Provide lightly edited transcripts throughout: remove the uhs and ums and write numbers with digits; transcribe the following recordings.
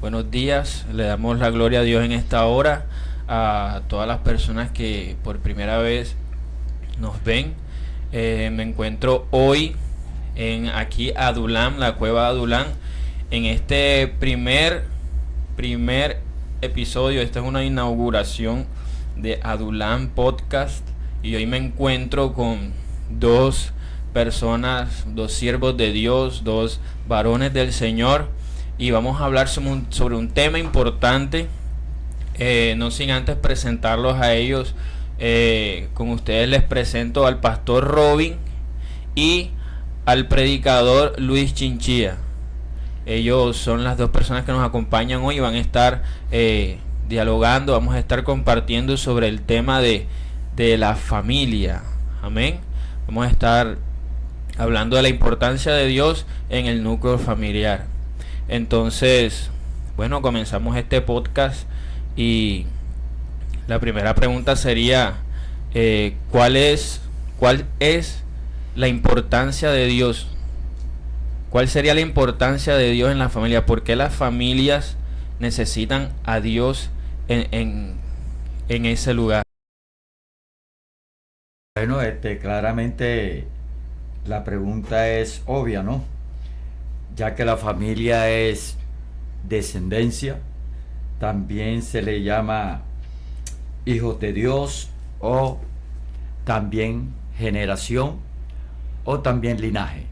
Buenos días, le damos la gloria a Dios en esta hora, a todas las personas que por primera vez nos ven. Me encuentro hoy en aquí Adulam, la cueva de Adulam, en este primer episodio. Esta es una inauguración de Adulam Podcast y hoy me encuentro con dos personas, dos siervos de Dios, dos varones del Señor, y vamos a hablar sobre un tema importante. No sin antes presentarlos a ellos. Con ustedes les presento al pastor Robin y al predicador Luis Chinchilla. Ellos son las dos personas que nos acompañan hoy y van a estar dialogando, vamos a estar compartiendo sobre el tema de la familia. Amén. Vamos a estar hablando de la importancia de Dios en el núcleo familiar. Entonces, bueno, comenzamos este podcast y la primera pregunta sería, ¿cuál es la importancia de Dios? ¿Cuál sería la importancia de Dios en la familia? ¿Por qué las familias necesitan a Dios en ese lugar? Bueno, claramente la pregunta es obvia, ¿no? Ya que la familia es descendencia, también se le llama hijos de Dios, o también generación, o también linaje.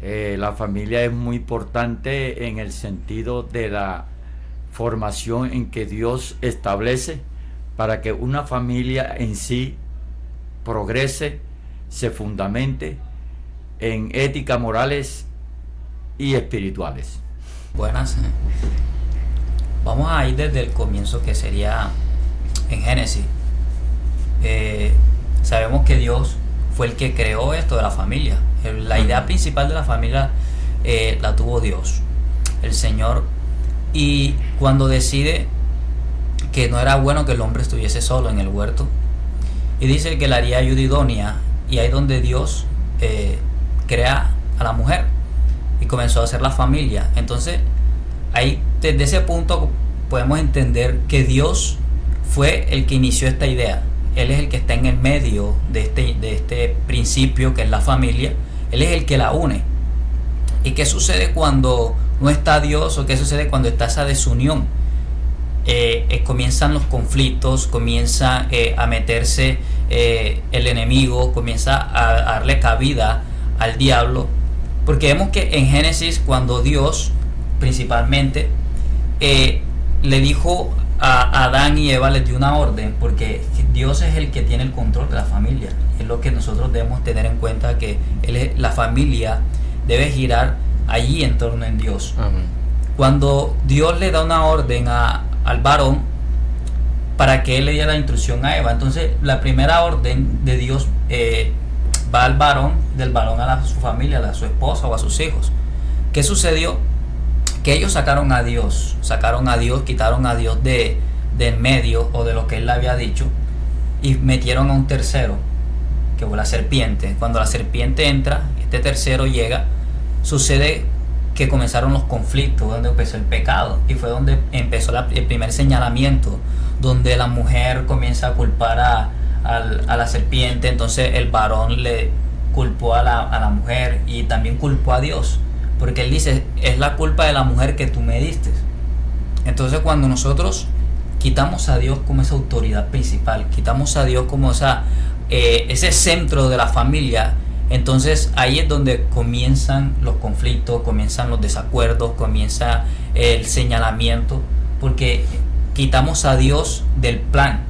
La familia es muy importante en el sentido de la formación en que Dios establece para que una familia en sí progrese, se fundamente en ética, morales y espirituales. Buenas. Vamos a ir desde el comienzo, que sería en Génesis. Sabemos que Dios fue el que creó esto de la familia. La idea principal de la familia la tuvo Dios, el Señor, y cuando decide que no era bueno que el hombre estuviese solo en el huerto, y dice que le haría ayuda idónea, y ahí donde Dios crea a la mujer y comenzó a hacer la familia. Entonces ahí, desde ese punto, podemos entender que Dios fue el que inició esta idea. Él es el que está en el medio de este principio que es la familia. Él es el que la une. ¿Y qué sucede cuando no está Dios, o qué sucede cuando está esa desunión? Comienzan los conflictos, comienza a meterse el enemigo, comienza a darle cabida al diablo, porque vemos que en Génesis, cuando Dios principalmente le dijo a Adán y Eva, les dio una orden, porque Dios es el que tiene el control de la familia. Es lo que nosotros debemos tener en cuenta, que la familia debe girar allí en torno en Dios. Amén. Cuando Dios le da una orden al varón para que él le diera la instrucción a Eva, entonces la primera orden de Dios va al varón, del varón a su familia, a su esposa o a sus hijos. ¿Qué sucedió? Que ellos sacaron a Dios, quitaron a Dios de en medio, o de lo que él le había dicho, y metieron a un tercero, que fue la serpiente. Cuando la serpiente entra, este tercero llega, sucede que comenzaron los conflictos, donde empezó el pecado, y fue donde empezó el primer señalamiento, donde la mujer comienza a culpar a la serpiente. Entonces el varón le culpó a la mujer, y también culpó a Dios, porque él dice: es la culpa de la mujer que tú me diste. Entonces, cuando nosotros quitamos a Dios como esa autoridad principal, quitamos a Dios como ese centro de la familia, entonces ahí es donde comienzan los conflictos, comienzan los desacuerdos, comienza el señalamiento, porque quitamos a Dios del plan.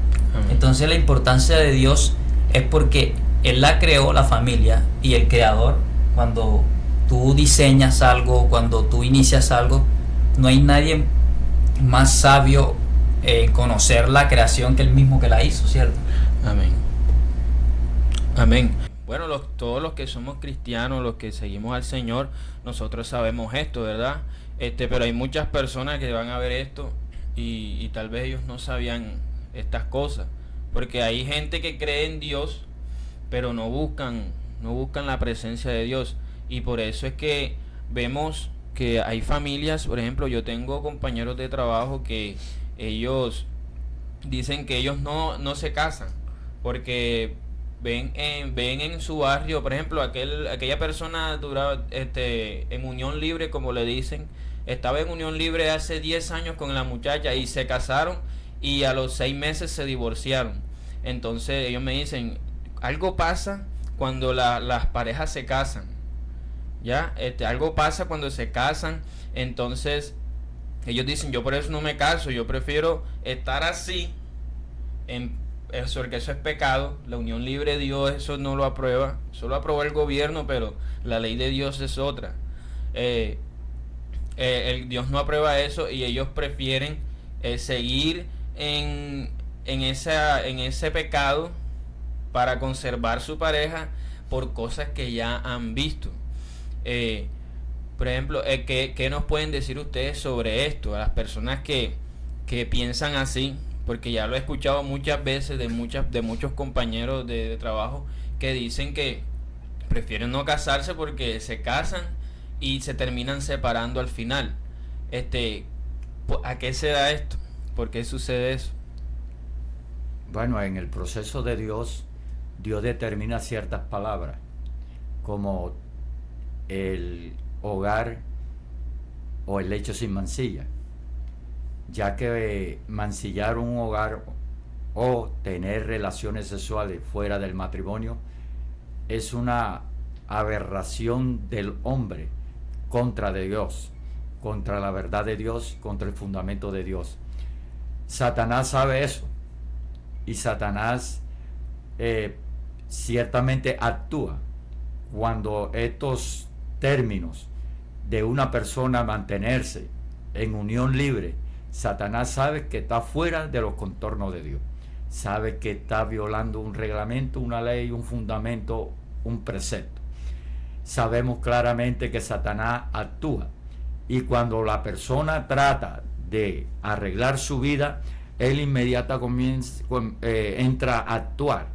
Entonces la importancia de Dios es porque Él la creó, la familia, y el creador, cuando tú diseñas algo, cuando tú inicias algo, no hay nadie más sabio en conocer la creación que Él mismo que la hizo, ¿cierto? Amén. Amén. Bueno, todos los que somos cristianos, los que seguimos al Señor, nosotros sabemos esto, ¿verdad? Pero hay muchas personas que van a ver esto y tal vez ellos no sabían estas cosas, porque hay gente que cree en Dios, pero no buscan la presencia de Dios, y por eso es que vemos que hay familias, por ejemplo, yo tengo compañeros de trabajo que ellos dicen que ellos no se casan porque ven en su barrio, por ejemplo, aquella persona duraba en unión libre, como le dicen, estaba en unión libre hace 10 años con la muchacha y se casaron y a los 6 meses se divorciaron. Entonces ellos me dicen, algo pasa cuando las parejas se casan, ¿ya? Algo pasa cuando se casan. Entonces ellos dicen, yo por eso no me caso, yo prefiero estar así, porque eso es pecado. La unión libre de Dios, eso no lo aprueba, eso lo aprobó el gobierno, pero la ley de Dios es otra. Dios no aprueba eso y ellos prefieren seguir en ese pecado para conservar su pareja por cosas que ya han visto. Por ejemplo, ¿qué nos pueden decir ustedes sobre esto? A las personas que piensan así, porque ya lo he escuchado muchas veces de muchos compañeros de trabajo que dicen que prefieren no casarse porque se casan y se terminan separando al final. ¿A qué se da esto? ¿Por qué sucede eso? Bueno, en el proceso de Dios determina ciertas palabras, como el hogar o el lecho sin mancilla, ya que mancillar un hogar o tener relaciones sexuales fuera del matrimonio es una aberración del hombre contra de Dios, contra la verdad de Dios, contra el fundamento de Dios. Satanás sabe eso y Satanás ciertamente actúa cuando estos términos de una persona mantenerse en unión libre, Satanás sabe que está fuera de los contornos de Dios, sabe que está violando un reglamento, una ley, un fundamento, un precepto. Sabemos claramente que Satanás actúa y cuando la persona trata de arreglar su vida, él inmediatamente entra a actuar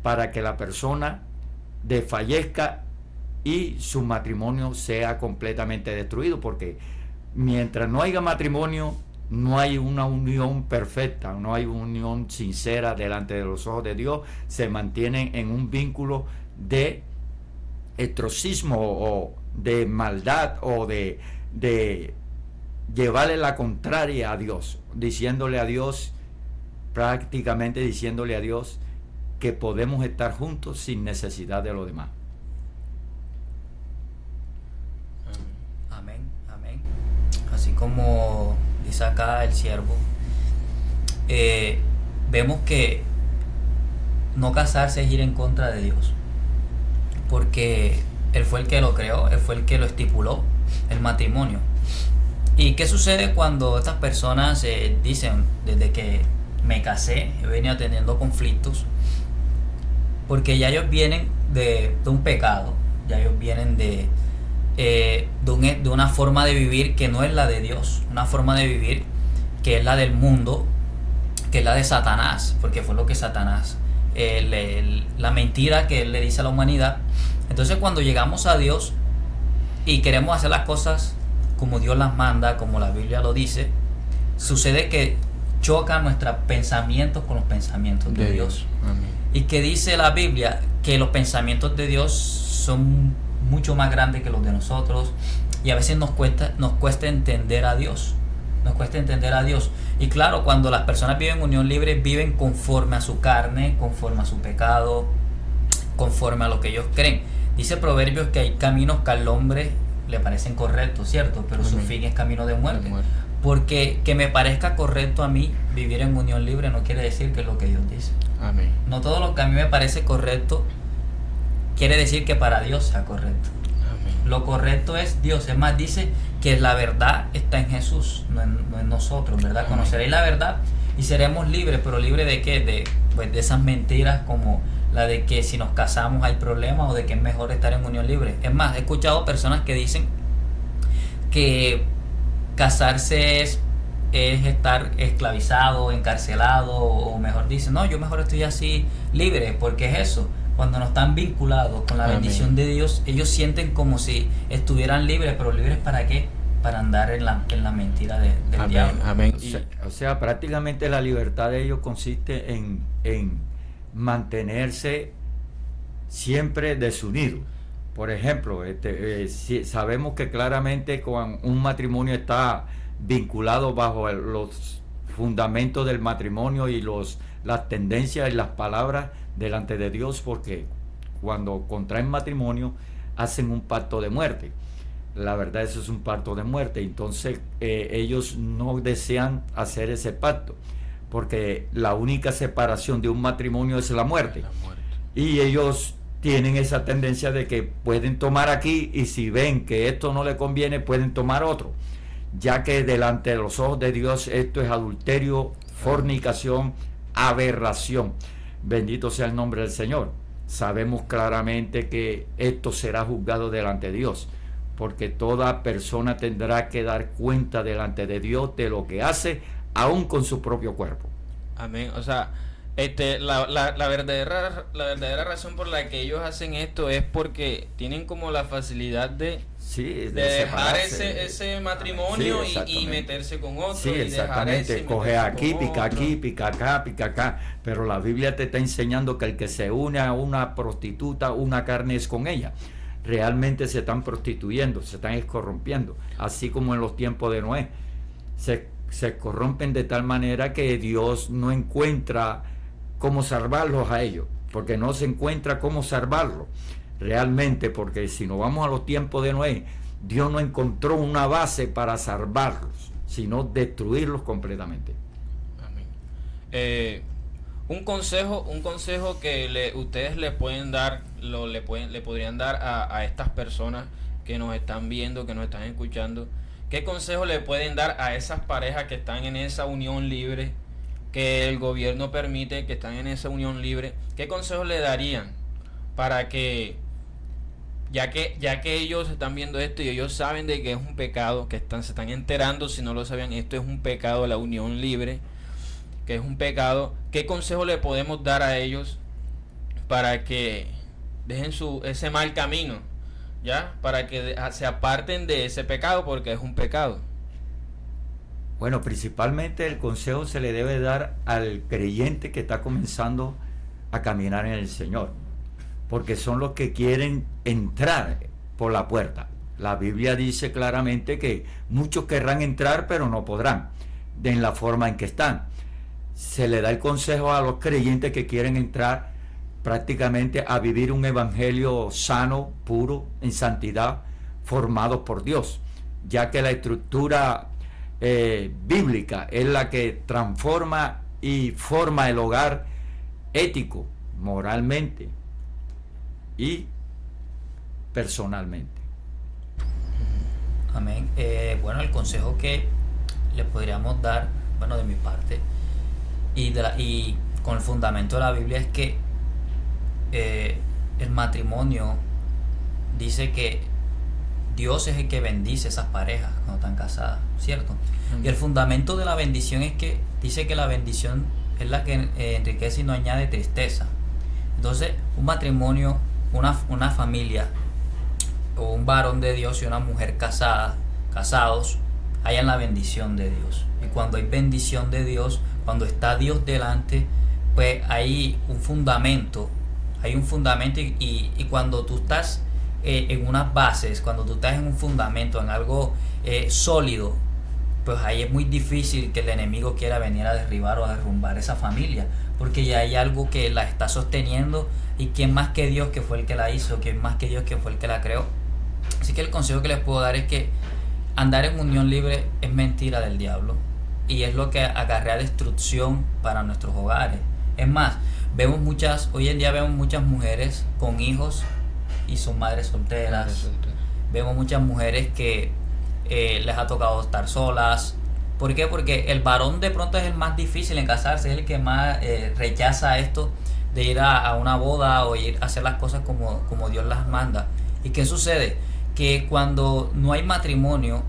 para que la persona desfallezca y su matrimonio sea completamente destruido, porque mientras no haya matrimonio no hay una unión perfecta, no hay una unión sincera delante de los ojos de Dios, se mantienen en un vínculo de exorcismo o de maldad o de llevarle la contraria a Dios, prácticamente diciéndole a Dios que podemos estar juntos sin necesidad de lo demás. Amén, amén. Así como dice acá el siervo, vemos que no casarse es ir en contra de Dios, porque Él fue el que lo creó, Él fue el que lo estipuló, el matrimonio. ¿Y qué sucede cuando estas personas dicen, desde que me casé, he venido teniendo conflictos? Porque ya ellos vienen de un pecado, ya ellos vienen de una forma de vivir que no es la de Dios, una forma de vivir que es la del mundo, que es la de Satanás, porque fue lo que Satanás, la mentira que él le dice a la humanidad. Entonces cuando llegamos a Dios y queremos hacer las cosas como Dios las manda, como la Biblia lo dice, sucede que chocan nuestros pensamientos con los pensamientos de Dios. Amén. Y que dice la Biblia que los pensamientos de Dios son mucho más grandes que los de nosotros, y a veces nos cuesta entender a Dios. Nos cuesta entender a Dios. Y claro, cuando las personas viven en unión libre, viven conforme a su carne, conforme a su pecado, conforme a lo que ellos creen. Dice Proverbios que hay caminos que al hombre le parecen correctos, ¿cierto? Pero su fin es camino de muerte. Porque que me parezca correcto a mí vivir en unión libre no quiere decir que es lo que Dios dice. Amén. No todo lo que a mí me parece correcto quiere decir que para Dios sea correcto. Amén. Lo correcto es Dios. Es más, dice que la verdad está en Jesús, no en nosotros, ¿verdad? Amén. Conoceréis la verdad y seremos libres. ¿Pero libres de qué? De esas mentiras como la de que si nos casamos hay problemas, o de que es mejor estar en unión libre. Es más, he escuchado personas que dicen que casarse es estar esclavizado, encarcelado, o mejor dicen, no, yo mejor estoy así libre, porque es eso. Cuando no están vinculados con la bendición de Dios, ellos sienten como si estuvieran libres, pero libres ¿para qué? para andar en la mentira del Amén, diablo. amén. O sea, prácticamente la libertad de ellos consiste en mantenerse siempre desunidos. Por ejemplo, si sabemos que claramente cuando un matrimonio está vinculado bajo los fundamentos del matrimonio y las tendencias y las palabras delante de Dios, porque cuando contraen matrimonio hacen un pacto de muerte. La verdad, eso es un pacto de muerte. Entonces ellos no desean hacer ese pacto, porque la única separación de un matrimonio es la muerte. Y ellos tienen esa tendencia de que pueden tomar aquí, y si ven que esto no le conviene, pueden tomar otro, ya que delante de los ojos de Dios esto es adulterio, fornicación, aberración. Bendito sea el nombre del Señor. Sabemos claramente que esto será juzgado delante de Dios, porque toda persona tendrá que dar cuenta delante de Dios de lo que hace, aún con su propio cuerpo. Amén. O sea, la verdadera razón por la que ellos hacen esto es porque tienen como la facilidad de dejar ese matrimonio y meterse con otro. Sí, exactamente. Coge aquí, pica aquí, pica acá. Pero la Biblia te está enseñando que el que se une a una prostituta, una carne es con ella. Realmente se están prostituyendo, se están corrompiendo, así como en los tiempos de Noé. Se corrompen de tal manera que Dios no encuentra cómo salvarlos a ellos, porque no se encuentra cómo salvarlos realmente, porque si nos vamos a los tiempos de Noé, Dios no encontró una base para salvarlos, sino destruirlos completamente. Amén. Un consejo que ustedes le pueden dar, le podrían dar a estas personas que nos están viendo, que nos están escuchando. ¿Qué consejo le pueden dar a esas parejas que están en esa unión libre, que el gobierno permite, que están en esa unión libre? ¿Qué consejo le darían para que, ya que ellos están viendo esto y ellos saben de que es un pecado, que se están enterando, si no lo sabían, esto es un pecado, la unión libre, que es un pecado? ¿Qué consejo le podemos dar a ellos para que dejen ese mal camino, ya, para que se aparten de ese pecado, porque es un pecado? Bueno, principalmente el consejo se le debe dar al creyente que está comenzando a caminar en el Señor, porque son los que quieren entrar por la puerta. La Biblia dice claramente que muchos querrán entrar, pero no podrán, en la forma en que están. Se le da el consejo a los creyentes que quieren entrar prácticamente a vivir un evangelio sano, puro, en santidad, formados por Dios, ya que la estructura bíblica es la que transforma y forma el hogar ético, moralmente y personalmente. Amén. Bueno, el consejo que le podríamos dar, bueno, de mi parte y con el fundamento de la Biblia, es que el matrimonio dice que Dios es el que bendice esas parejas cuando están casadas, ¿cierto? Y el fundamento de la bendición es que dice que la bendición es la que enriquece y no añade tristeza. Entonces, un matrimonio, una familia, o un varón de Dios y una mujer casados, hayan la bendición de Dios. Y cuando hay bendición de Dios, cuando está Dios delante, pues hay un fundamento. Y cuando tú estás en unas bases, cuando tú estás en un fundamento, en algo sólido, pues ahí es muy difícil que el enemigo quiera venir a derribar o a derrumbar esa familia, porque ya hay algo que la está sosteniendo, y quién más que Dios, que fue el que la hizo, quién más que Dios, que fue el que la creó. Así que el consejo que les puedo dar es que andar en unión libre es mentira del diablo, y es lo que acarrea destrucción para nuestros hogares. Es más, hoy en día vemos muchas mujeres con hijos y son madres solteras. Vemos muchas mujeres que les ha tocado estar solas. ¿Por qué? Porque el varón de pronto es el más difícil en casarse, es el que más rechaza esto de ir a una boda o ir a hacer las cosas como Dios las manda. ¿Y qué sucede? Que cuando no hay matrimonio,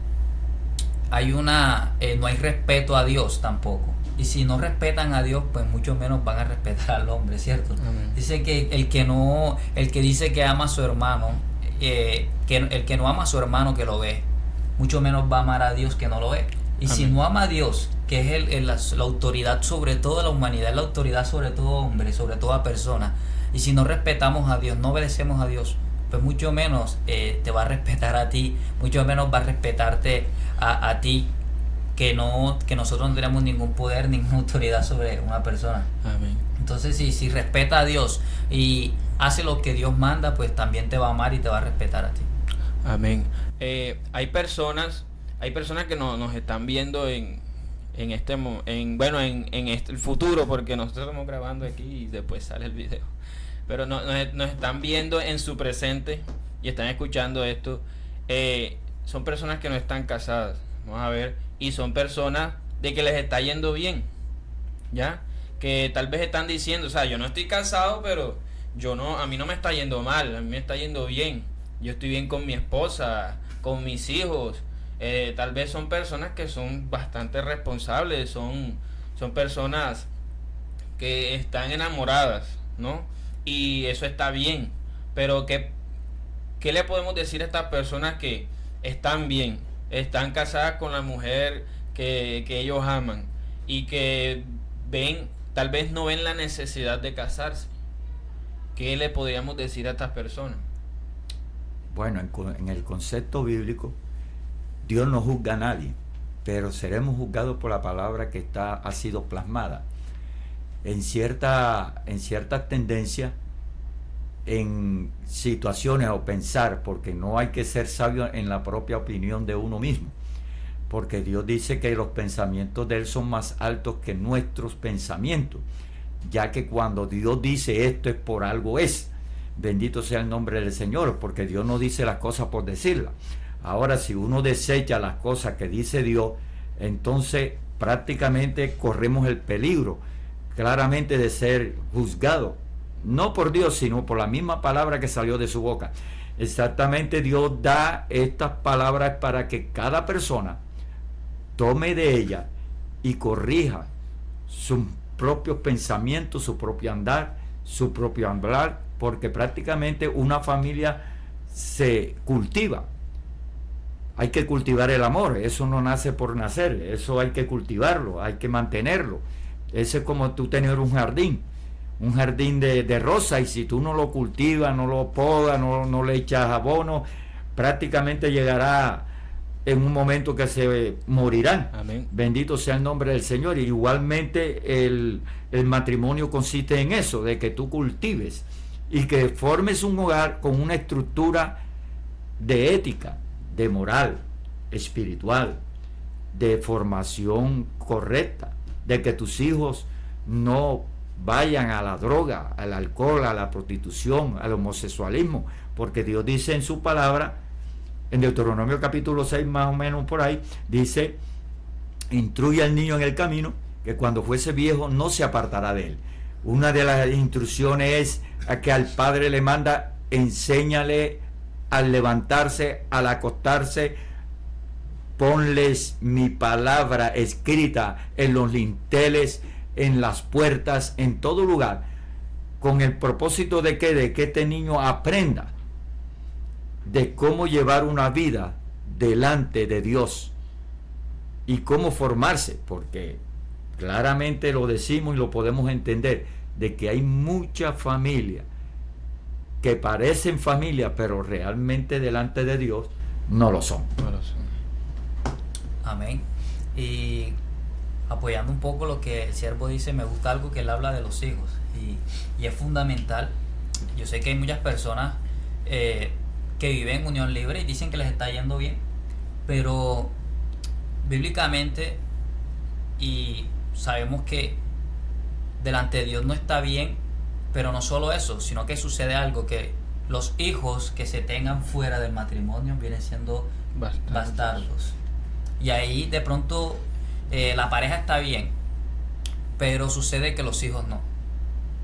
no hay respeto a Dios tampoco. Y si no respetan a Dios, pues mucho menos van a respetar al hombre, ¿cierto? Amén. Dice que el que dice que ama a su hermano, el que no ama a su hermano que lo ve, mucho menos va a amar a Dios que no lo es. Y si Amén. no ama a Dios, que es la autoridad sobre toda la humanidad, la autoridad sobre todo hombre, sobre toda persona, y si no respetamos a Dios, no obedecemos a Dios, pues mucho menos te va a respetar a ti, mucho menos va a respetarte a ti, que nosotros no tenemos ningún poder, ninguna autoridad sobre una persona. Amén. Entonces si respeta a Dios y hace lo que Dios manda, pues también te va a amar y te va a respetar a ti. Amén. Hay personas que nos están viendo en el futuro, porque nosotros estamos grabando aquí y después sale el video. Pero nos están viendo en su presente y están escuchando esto. Son personas que no están casadas, vamos a ver, y son personas de que les está yendo bien, ¿ya? Que tal vez están diciendo, o sea, yo no estoy casado, pero a mí no me está yendo mal, a mí me está yendo bien. Yo estoy bien con mi esposa, con mis hijos. Tal vez son personas que son bastante responsables, son personas que están enamoradas, ¿no? Y eso está bien. Pero ¿qué le podemos decir a estas personas que están bien, están casadas con la mujer que ellos aman y que tal vez no ven la necesidad de casarse? ¿Qué le podríamos decir a estas personas? Bueno, en el concepto bíblico, Dios no juzga a nadie, pero seremos juzgados por la palabra que ha sido plasmada. En ciertas tendencias, en situaciones o pensar, porque no hay que ser sabio en la propia opinión de uno mismo, porque Dios dice que los pensamientos de Él son más altos que nuestros pensamientos, ya que cuando Dios dice esto es por algo es. Bendito sea el nombre del Señor, porque Dios no dice las cosas por decirlas. Ahora, si uno desecha las cosas que dice Dios, entonces prácticamente corremos el peligro claramente de ser juzgado, no por Dios, sino por la misma palabra que salió de su boca. Exactamente, Dios da estas palabras para que cada persona tome de ella y corrija sus propios pensamientos, su propio andar, su propio hablar, porque prácticamente una familia se cultiva. Hay que cultivar el amor, eso no nace por nacer, eso hay que cultivarlo, hay que mantenerlo. Ese es como tú tener un jardín de rosas, y si tú no lo cultivas, no lo podas, no le echas abono, prácticamente llegará en un momento que se morirán. Amén. Bendito sea el nombre del Señor. Y igualmente el matrimonio consiste en eso, de que tú cultives y que formes un hogar con una estructura de ética, de moral, espiritual, de formación correcta, de que tus hijos no vayan a la droga, al alcohol, a la prostitución, al homosexualismo, porque Dios dice en su palabra, en Deuteronomio capítulo 6 más o menos por ahí, dice: instruye al niño en el camino, que cuando fuese viejo no se apartará de él. Una de las instrucciones es a que al padre le manda: enséñale al levantarse, al acostarse, ponles mi palabra escrita en los linteles, en las puertas, en todo lugar, con el propósito de que este niño aprenda de cómo llevar una vida delante de Dios y cómo formarse, porque claramente lo decimos y lo podemos entender, de que hay muchas familias que parecen familia, pero realmente delante de Dios no lo son. No lo son. Amén. Y apoyando un poco lo que el siervo dice, me gusta algo que él habla de los hijos, y es fundamental. Yo sé que hay muchas personas que viven en unión libre y dicen que les está yendo bien, pero bíblicamente, y sabemos que delante de Dios no está bien, pero no solo eso, sino que sucede algo, que los hijos que se tengan fuera del matrimonio vienen siendo bastardos. Y ahí de pronto la pareja está bien, pero sucede que los hijos no,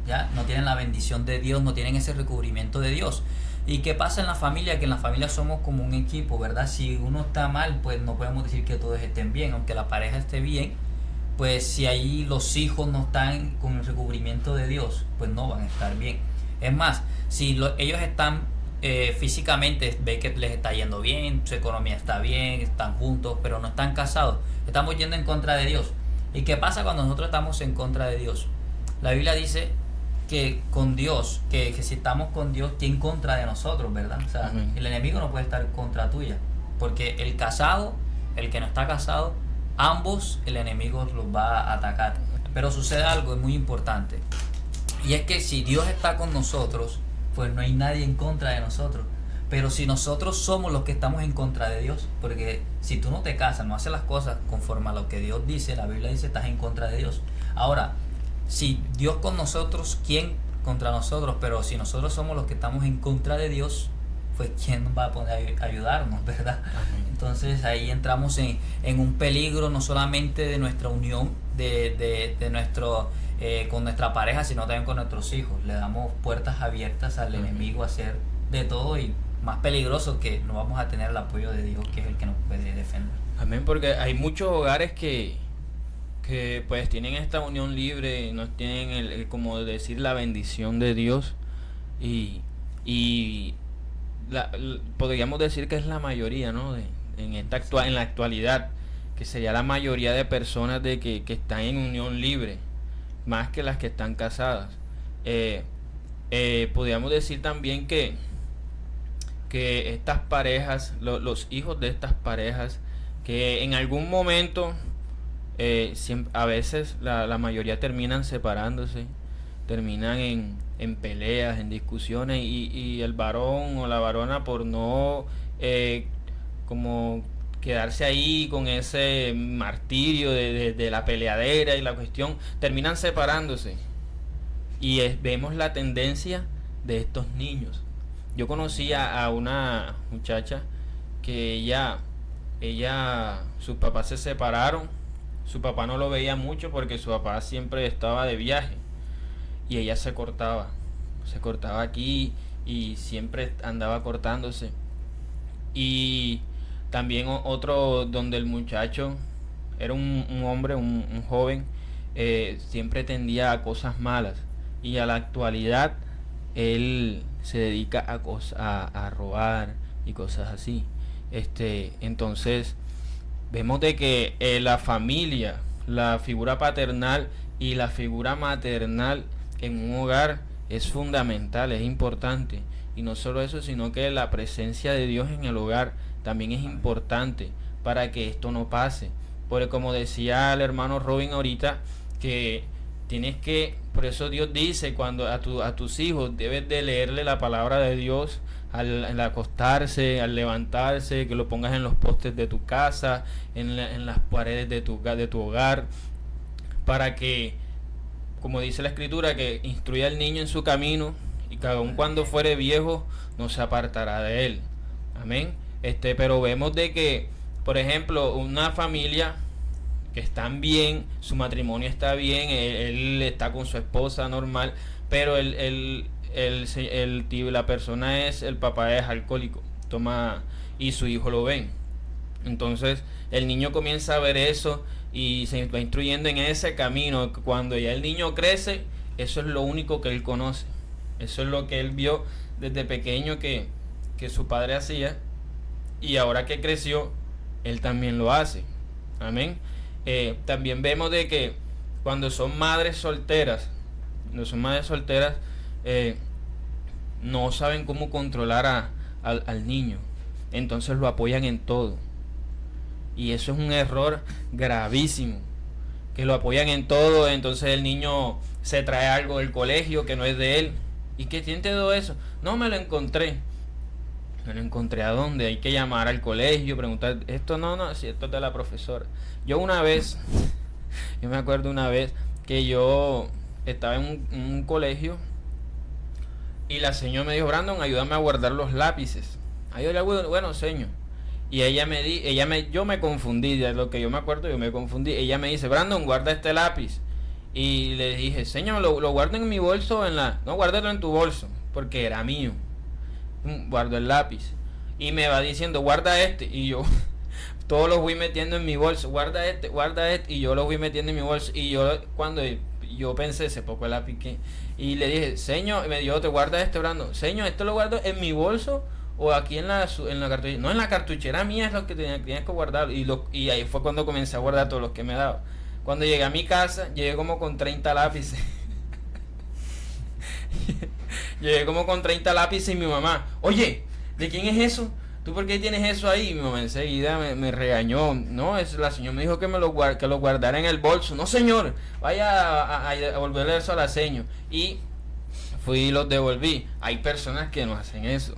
ya no tienen la bendición de Dios, no tienen ese recubrimiento de Dios. ¿Y qué pasa en la familia? Que en la familia somos como un equipo, ¿verdad? Si uno está mal, pues no podemos decir que todos estén bien, aunque la pareja esté bien, pues si ahí los hijos no están con el recubrimiento de Dios, pues no van a estar bien. Es más, si ellos están físicamente ve que les está yendo bien, su economía está bien, están juntos, pero no están casados. Estamos yendo en contra de Dios. ¿Y qué pasa cuando nosotros estamos en contra de Dios? La Biblia dice que con Dios, que si estamos con Dios, ¿quién contra de nosotros, verdad? O sea, el enemigo no puede estar contra tuya, porque el casado, el que no está casado, ambos el enemigo los va a atacar. Pero sucede algo muy importante, y es que si Dios está con nosotros, pues no hay nadie en contra de nosotros. Pero si nosotros somos los que estamos en contra de Dios, porque si tú no te casas, no haces las cosas conforme a lo que Dios dice, la Biblia dice, estás en contra de Dios. Ahora, si Dios con nosotros, ¿quién contra nosotros? Pero si nosotros somos los que estamos en contra de Dios, pues ¿quién va a poder ayudarnos, verdad? Amén. Entonces ahí entramos en un peligro, no solamente de nuestra unión de nuestro con nuestra pareja, sino también con nuestros hijos. Le damos puertas abiertas al enemigo a hacer de todo, y más peligroso que no vamos a tener el apoyo de Dios, que es el que nos puede defender. Amén, porque hay muchos hogares que pues tienen esta unión libre, no tienen el como decir la bendición de Dios, y podríamos decir que es la mayoría, ¿no? En la actualidad, que sería la mayoría de personas de que están en unión libre, más que las que están casadas. Podríamos decir también que estas parejas, los hijos de estas parejas, que en algún momento, a veces la mayoría terminan separándose, terminan en peleas, en discusiones, y el varón o la varona, por no como quedarse ahí con ese martirio de la peleadera y la cuestión, terminan separándose. Y vemos la tendencia de estos niños. Yo conocí a una muchacha que sus papás se separaron. Su papá no lo veía mucho porque su papá siempre estaba de viaje, y ella se cortaba aquí y siempre andaba cortándose. Y también otro donde el muchacho era un hombre, un joven, siempre tendía a cosas malas, y a la actualidad él se dedica a robar y cosas así. Entonces vemos de que la familia, la figura paternal y la figura maternal en un hogar es fundamental, es importante. Y no solo eso, sino que la presencia de Dios en el hogar también es importante para que esto no pase. Porque como decía el hermano Robin ahorita, que tienes que, por eso Dios dice, cuando a tus hijos debes de leerle la palabra de Dios al acostarse, al levantarse, que lo pongas en los postes de tu casa, en las paredes de tu hogar, para que, como dice la escritura, que instruya al niño en su camino, y que aun cuando fuere viejo no se apartará de él. Amén. Pero vemos de que, por ejemplo, una familia que están bien, su matrimonio está bien, él está con su esposa normal, pero la persona el papá es alcohólico, toma, y su hijo lo ven. Entonces el niño comienza a ver eso y se va instruyendo en ese camino. Cuando ya el niño crece, eso es lo único que él conoce, eso es lo que él vio desde pequeño que su padre hacía, y ahora que creció él también lo hace. Amén. También vemos de que cuando son madres solteras, no saben cómo controlar al niño, entonces lo apoyan en todo, y eso es un error gravísimo, que lo apoyan en todo. Entonces el niño se trae algo del colegio que no es de él. ¿Y qué tiene todo eso? No, me lo encontré ¿a dónde? Hay que llamar al colegio, preguntar, esto no, si esto es de la profesora. Yo me acuerdo una vez que yo estaba en un colegio, y la señora me dijo, Brandon, ayúdame a guardar los lápices. Ahí yo le digo, bueno, señor. Y yo me confundí, de lo que yo me acuerdo, yo me confundí. Ella me dice, Brandon, guarda este lápiz. Y le dije, señor, lo guardo en mi bolso, no, guárdalo en tu bolso, porque era mío. Guardo el lápiz, y me va diciendo, guarda este, y yo todos los voy metiendo en mi bolso, guarda este, y yo los voy metiendo en mi bolso. Y yo, cuando yo pensé, ese poco la piqué. Y le dije, señor, y me dijo, ¿te guardas este, Brando? Señor, ¿esto lo guardo en mi bolso o aquí en la cartuchera? No, en la cartuchera mía es lo que tienes que guardar. Y ahí fue cuando comencé a guardar todos los que me daba. Cuando llegué a mi casa, llegué como con 30 lápices. Llegué como con 30 lápices y mi mamá, oye, ¿de quién es eso? ¿Tú por qué tienes eso ahí? Y mi mamá enseguida me regañó. No, la señora me dijo que que lo guardara en el bolso. No, señor, vaya a devolverle eso a la señora. Y fui y los devolví. Hay personas que no hacen eso.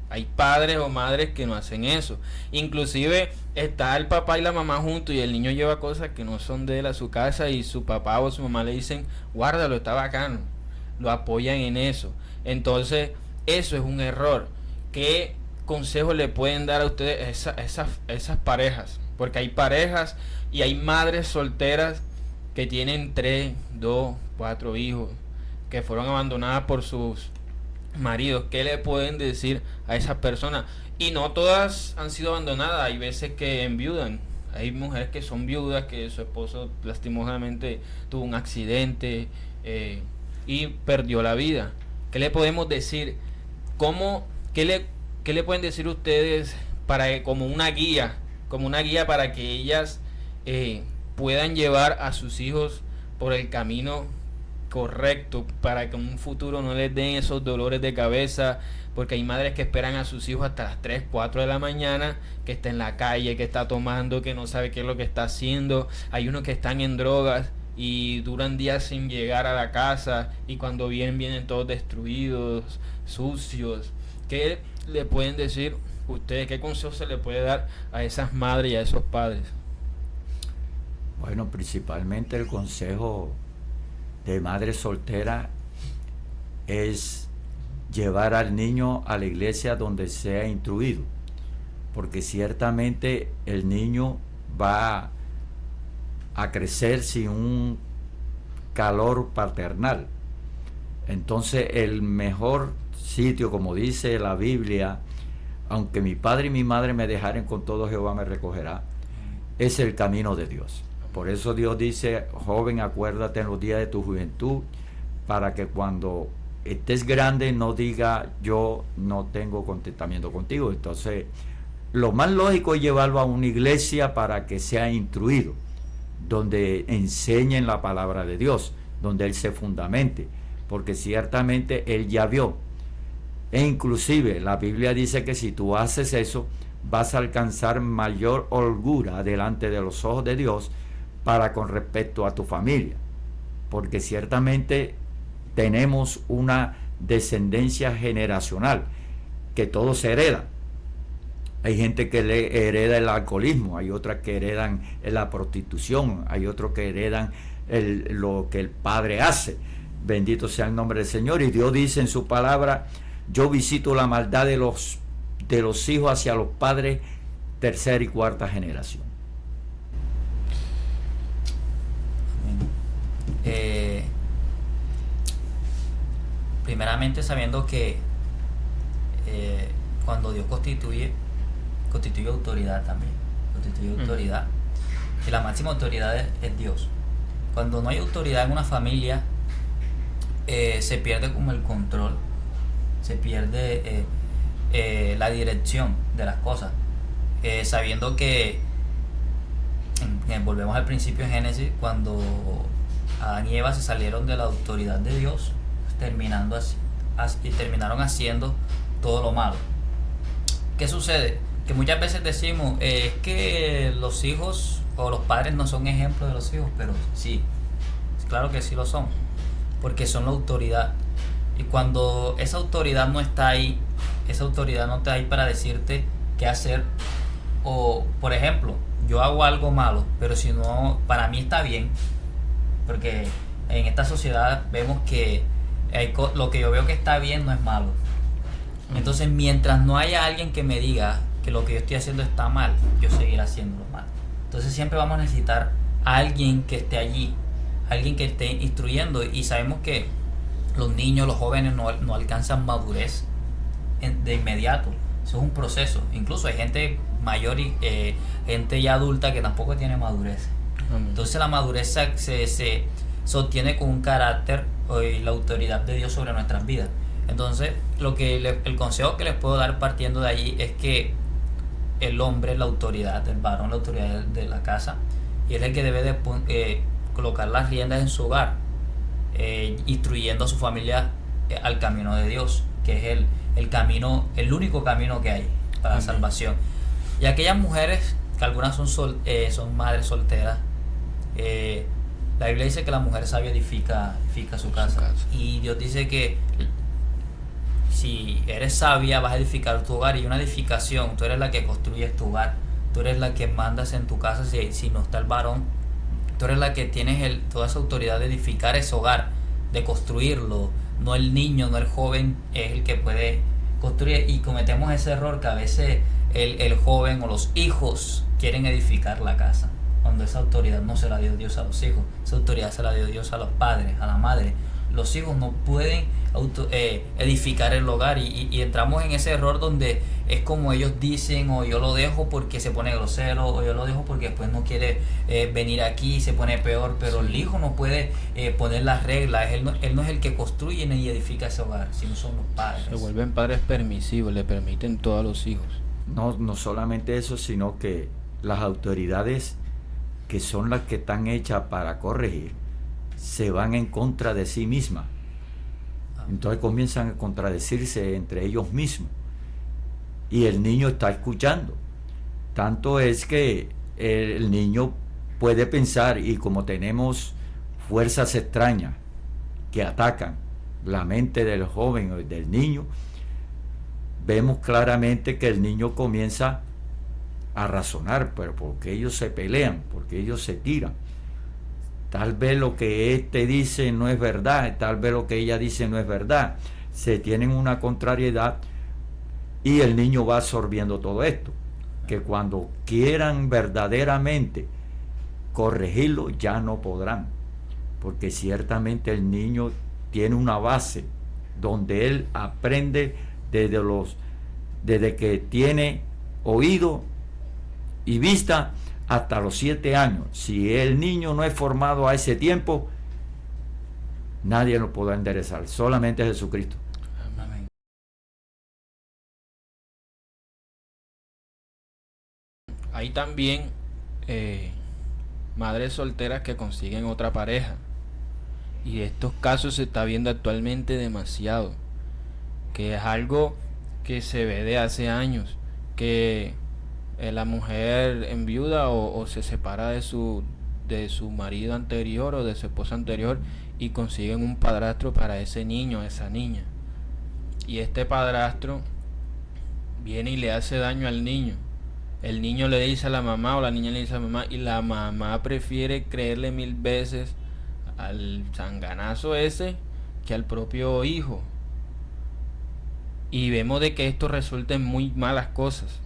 Hay padres o madres que no hacen eso. Inclusive está el papá y la mamá juntos y el niño lleva cosas que no son de él a su casa y su papá o su mamá le dicen, guárdalo, está bacano. Lo apoyan en eso. Entonces, eso es un error. ¿Qué consejos le pueden dar a ustedes esas parejas? Porque hay parejas y hay madres solteras que tienen 3, 2, 4 hijos que fueron abandonadas por sus maridos. ¿Qué le pueden decir a esas personas? Y no todas han sido abandonadas, hay veces que enviudan. Hay mujeres que son viudas, que su esposo lastimosamente tuvo un accidente y perdió la vida. ¿Qué le podemos decir? ¿Qué le pueden decir ustedes como una guía para que ellas puedan llevar a sus hijos por el camino correcto, para que en un futuro no les den esos dolores de cabeza? Porque hay madres que esperan a sus hijos hasta las 3, 4 de la mañana, que está en la calle, que está tomando, que no sabe qué es lo que está haciendo. Hay unos que están en drogas y duran días sin llegar a la casa, y cuando vienen todos destruidos, sucios. ¿Qué le pueden decir ustedes? ¿Qué consejo se le puede dar a esas madres y a esos padres? Bueno, principalmente el consejo de madre soltera es llevar al niño a la iglesia donde sea instruido, porque ciertamente el niño va a crecer sin un calor paternal. Entonces el mejor sitio, como dice la Biblia, aunque mi padre y mi madre me dejaren, con todo Jehová me recogerá, es el camino de Dios. Por eso Dios dice, joven, acuérdate en los días de tu juventud, para que cuando estés grande no diga, yo no tengo contentamiento contigo. Entonces lo más lógico es llevarlo a una iglesia para que sea instruido, donde enseñen la palabra de Dios, donde él se fundamente, porque ciertamente él ya vio. E inclusive la Biblia dice que si tú haces eso, vas a alcanzar mayor holgura delante de los ojos de Dios para con respecto a tu familia, porque ciertamente tenemos una descendencia generacional que todo se hereda. Hay gente que le hereda el alcoholismo, hay otras que heredan la prostitución, hay otros que heredan lo que el padre hace. Bendito sea el nombre del Señor. Y Dios dice en su palabra, yo visito la maldad de los hijos hacia los padres, 3ª y 4ª generación. Primeramente sabiendo que cuando Dios constituye autoridad también, autoridad, y la máxima autoridad es Dios. Cuando no hay autoridad en una familia, se pierde como el control, se pierde la dirección de las cosas, sabiendo que volvemos al principio en Génesis, cuando Adán y Eva se salieron de la autoridad de Dios, terminaron haciendo todo lo malo. ¿Qué sucede? Que muchas veces decimos es que los hijos o los padres no son ejemplos de los hijos, pero sí, claro que sí lo son, porque son la autoridad. Y cuando esa autoridad no está ahí, para decirte qué hacer, o por ejemplo, yo hago algo malo, pero si no, para mí está bien, porque en esta sociedad vemos que lo que yo veo que está bien no es malo. Entonces, mientras no haya alguien que me diga que lo que yo estoy haciendo está mal, yo seguiré haciéndolo mal. Entonces siempre vamos a necesitar a alguien que esté allí, alguien que esté instruyendo, y sabemos que los niños, los jóvenes no alcanzan madurez de inmediato. Eso es un proceso. Incluso hay gente mayor y gente ya adulta que tampoco tiene madurez. Entonces la madurez sostiene con un carácter y la autoridad de Dios sobre nuestras vidas. Entonces, el consejo que les puedo dar partiendo de ahí es que el hombre es la autoridad, el varón la autoridad de la casa, y es el que debe de colocar las riendas en su hogar, instruyendo a su familia al camino de Dios, que es el camino, el único camino que hay para la salvación. Y aquellas mujeres, que algunas son madres solteras, la Biblia dice que la mujer sabia edifica su casa. Y Dios dice que si eres sabia vas a edificar tu hogar, y una edificación, tú eres la que construyes tu hogar, tú eres la que mandas en tu casa si no está el varón, tú eres la que tienes toda esa autoridad de edificar ese hogar, de construirlo. No el niño, no el joven es el que puede construir, y cometemos ese error que a veces el joven o los hijos quieren edificar la casa, cuando esa autoridad no se la dio Dios a los hijos, esa autoridad se la dio Dios a los padres, a la madre. Los hijos no pueden edificar el hogar, y entramos en ese error donde es como ellos dicen, o yo lo dejo porque se pone grosero, o yo lo dejo porque después no quiere venir aquí y se pone peor. Pero el hijo no puede poner las reglas, él no es el que construye ni edifica ese hogar, sino son los padres. Se vuelven padres permisivos, le permiten todo a los hijos. No solamente eso, sino que las autoridades, que son las que están hechas para corregir, se van en contra de sí mismas. Entonces comienzan a contradecirse entre ellos mismos, y el niño está escuchando. Tanto es que el niño puede pensar, y como tenemos fuerzas extrañas que atacan la mente del joven o del niño, vemos claramente que el niño comienza a razonar, pero porque ellos se pelean, porque ellos se tiran. Tal vez lo que este dice no es verdad, tal vez lo que ella dice no es verdad. Se tienen una contrariedad, y el niño va absorbiendo todo esto, que cuando quieran verdaderamente corregirlo ya no podrán, porque ciertamente el niño tiene una base donde él aprende desde que tiene oído y vista hasta los 7 años. Si el niño no es formado a ese tiempo, nadie lo podrá enderezar, solamente Jesucristo. Amén. Hay también madres solteras que consiguen otra pareja, y estos casos se está viendo actualmente demasiado, que es algo que se ve de hace años, que la mujer enviuda o se separa de su marido anterior o de su esposa anterior, y consiguen un padrastro para ese niño, esa niña, y este padrastro viene y le hace daño al niño. El niño le dice a la mamá, o la niña le dice a la mamá, y la mamá prefiere creerle 1000 veces al sanganazo ese que al propio hijo, y vemos de que esto resulta en muy malas cosas,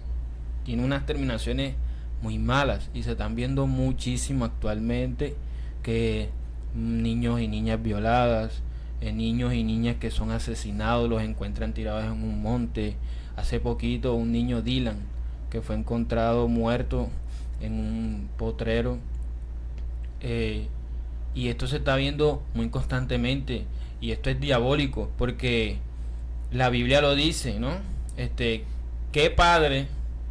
tiene unas terminaciones muy malas, y se están viendo muchísimo actualmente, que niños y niñas violadas, niños y niñas que son asesinados, los encuentran tirados en un monte. Hace poquito un niño, Dylan, que fue encontrado muerto en un potrero, y esto se está viendo muy constantemente, y esto es diabólico, porque la Biblia lo dice, ¿no? ¿Qué padre,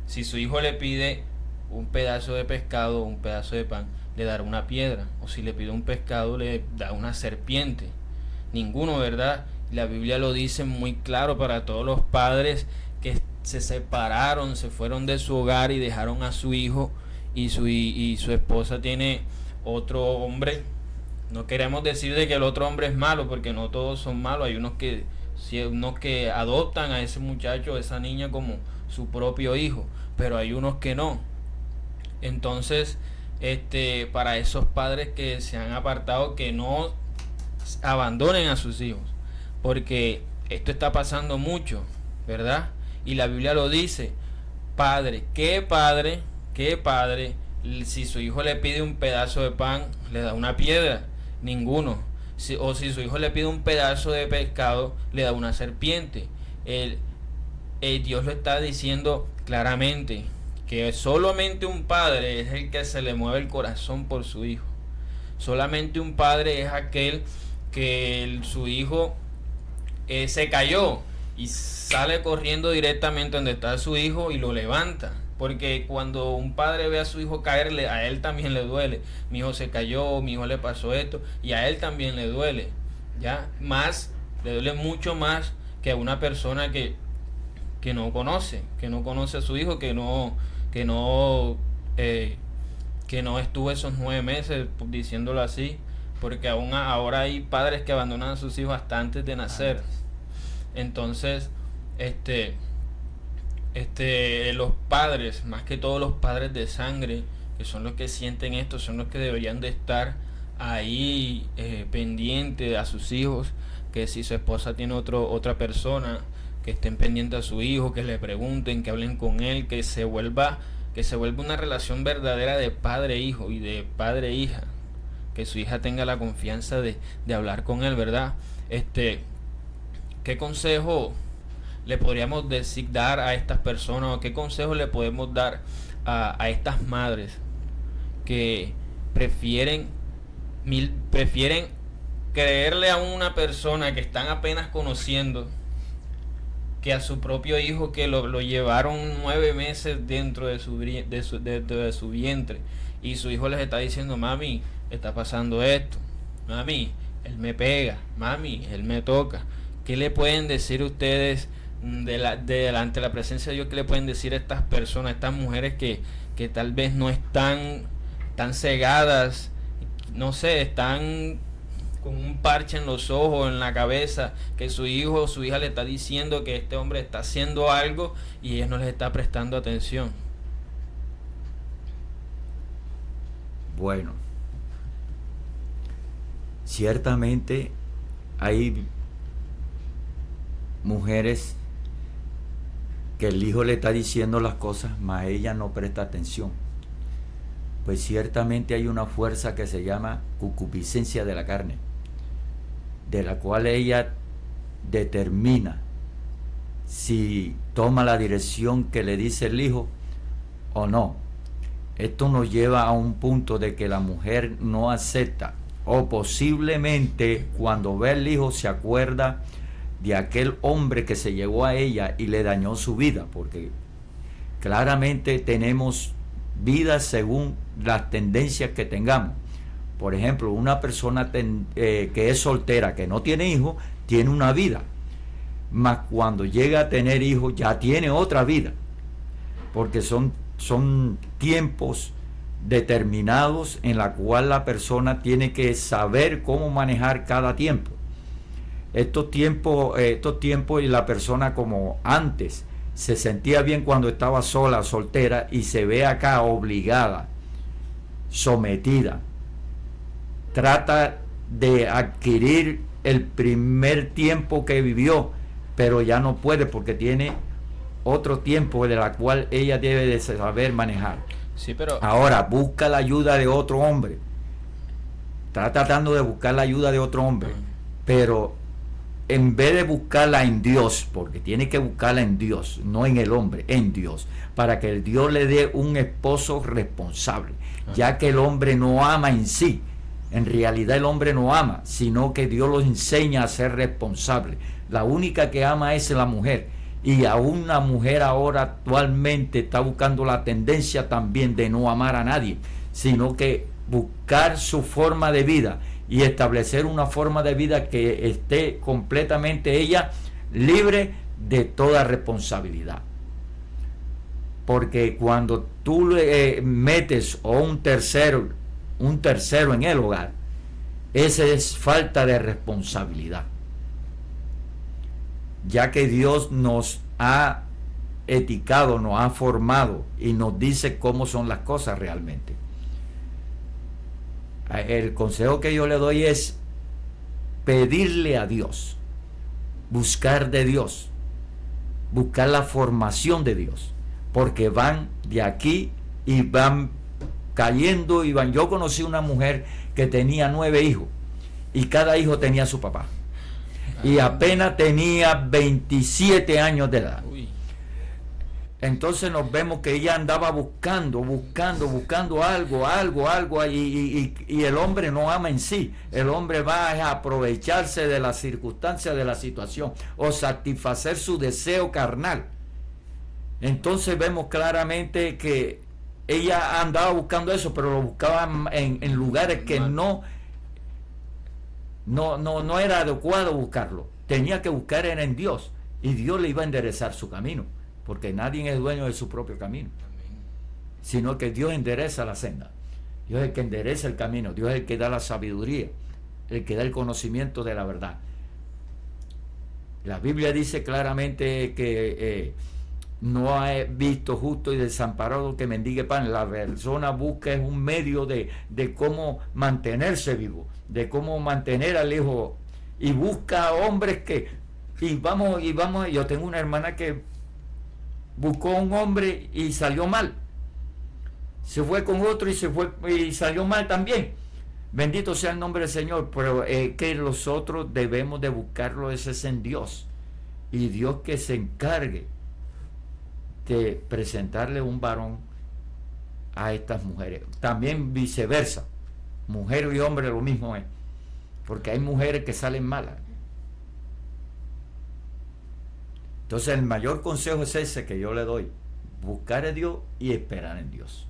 si su hijo le pide un pedazo de pescado o un pedazo de pan, le dará una piedra? O si le pide un pescado, le da una serpiente. Ninguno, ¿verdad? La Biblia lo dice muy claro para todos los padres que se separaron, se fueron de su hogar y dejaron a su hijo, y su esposa tiene otro hombre. No queremos decir de que el otro hombre es malo, porque no todos son malos. Hay unos que adoptan a ese muchacho, a esa niña, como su propio hijo, pero hay unos que no. Entonces, para esos padres que se han apartado, que no abandonen a sus hijos, porque esto está pasando mucho, ¿verdad? Y la Biblia lo dice. ¿Qué padre, si su hijo le pide un pedazo de pan, le da una piedra? Ninguno. O si su hijo le pide un pedazo de pescado, le da una serpiente. Dios lo está diciendo claramente, que solamente un padre es el que se le mueve el corazón por su hijo. Solamente un padre es aquel que su hijo se cayó y sale corriendo directamente donde está su hijo y lo levanta. Porque cuando un padre ve a su hijo caerle, a él también le duele. Mi hijo se cayó, mi hijo le pasó esto, y a él también le duele. ¿Ya? Le duele mucho más que a una persona que no conoce a su hijo, que no estuvo esos 9 meses, diciéndolo así. Porque ahora hay padres que abandonan a sus hijos hasta antes de nacer. Entonces, los padres, más que todos los padres de sangre, que son los que sienten esto, son los que deberían de estar ahí pendientes a sus hijos, que si su esposa tiene otra persona, que estén pendientes a su hijo, que le pregunten, que hablen con él, que se vuelva una relación verdadera de padre-hijo y de padre-hija, que su hija tenga la confianza de hablar con él, ¿verdad? ¿Qué consejo le podríamos dar a estas personas, o qué consejo le podemos dar a estas madres que prefieren creerle a una persona que están apenas conociendo que a su propio hijo, que lo llevaron 9 meses dentro de su vientre, y su hijo les está diciendo: mami, está pasando esto, mami, él me pega, mami, él me toca? ¿Qué le pueden decir ustedes delante de la presencia de Dios? ¿Qué le pueden decir a estas personas, a estas mujeres que tal vez no están tan cegadas, no sé, están con un parche en los ojos, en la cabeza, que su hijo o su hija le está diciendo que este hombre está haciendo algo y ella no les está prestando atención? Bueno, ciertamente hay mujeres que el hijo le está diciendo las cosas, mas ella no presta atención. Pues ciertamente hay una fuerza que se llama concupiscencia de la carne, de la cual ella determina si toma la dirección que le dice el hijo o no. Esto nos lleva a un punto de que la mujer no acepta, o posiblemente cuando ve al hijo se acuerda de aquel hombre que se llegó a ella y le dañó su vida, porque claramente tenemos vidas según las tendencias que tengamos. Por ejemplo, una persona que es soltera, que no tiene hijos, tiene una vida, mas cuando llega a tener hijos ya tiene otra vida, porque son tiempos determinados en la cual la persona tiene que saber cómo manejar cada tiempo. Estos tiempos y la persona, como antes se sentía bien cuando estaba sola, soltera, y se ve acá obligada, sometida, trata de adquirir el primer tiempo que vivió, pero ya no puede porque tiene otro tiempo de la cual ella debe de saber manejar. Sí, pero ahora busca la ayuda de otro hombre, está tratando de buscar la ayuda de otro hombre, pero en vez de buscarla en Dios, porque tiene que buscarla en Dios, no en el hombre, en Dios, para que el Dios le dé un esposo responsable, ya que el hombre no ama en sí. En realidad el hombre no ama, sino que Dios los enseña a ser responsables. La única que ama es la mujer, y aún la mujer ahora actualmente está buscando la tendencia también de no amar a nadie, sino que buscar su forma de vida y establecer una forma de vida que esté completamente ella libre de toda responsabilidad. Porque cuando tú le metes un tercero en el hogar, esa es falta de responsabilidad, ya que Dios nos ha eticado, nos ha formado y nos dice cómo son las cosas realmente. El consejo que yo le doy es pedirle a Dios, buscar de Dios, buscar la formación de Dios, porque van de aquí y van cayendo y van. Yo conocí una mujer que tenía 9 hijos y cada hijo tenía su papá, y apenas tenía 27 años de edad. Entonces nos vemos que ella andaba buscando algo, y el hombre no ama en sí. El hombre va a aprovecharse de las circunstancias de la situación o satisfacer su deseo carnal. Entonces vemos claramente que ella andaba buscando eso, pero lo buscaba en lugares que no era adecuado buscarlo. Tenía que buscar en Dios, y Dios le iba a enderezar su camino, porque nadie es dueño de su propio camino, sino que Dios endereza la senda. Dios es el que endereza el camino, Dios es el que da la sabiduría, el que da el conocimiento de la verdad. La Biblia dice claramente que no he visto justo y desamparado que mendigue pan. La persona busca es un medio de cómo mantenerse vivo, de cómo mantener al hijo, y busca hombres y vamos, yo tengo una hermana que buscó un hombre y salió mal, se fue con otro y salió mal también. Bendito sea el nombre del Señor. Pero que nosotros debemos de buscarlo es en Dios, y Dios que se encargue de presentarle un varón a estas mujeres. También viceversa, mujer y hombre lo mismo es, porque hay mujeres que salen malas. Entonces el mayor consejo es ese que yo le doy: buscar a Dios y esperar en Dios.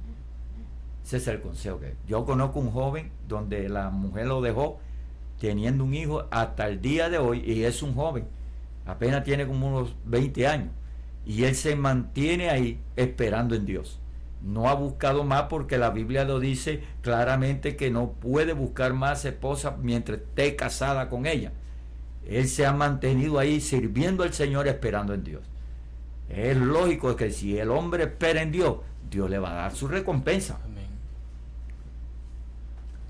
Ese es el consejo que yo conozco. Un joven donde la mujer lo dejó teniendo un hijo hasta el día de hoy, y es un joven, apenas tiene como unos 20 años, y él se mantiene ahí esperando en Dios. No ha buscado más, porque la Biblia lo dice claramente que no puede buscar más esposa mientras esté casada con ella. Él se ha mantenido ahí sirviendo al Señor, esperando en Dios. Es lógico que si el hombre espera en Dios, Dios le va a dar su recompensa. Amén.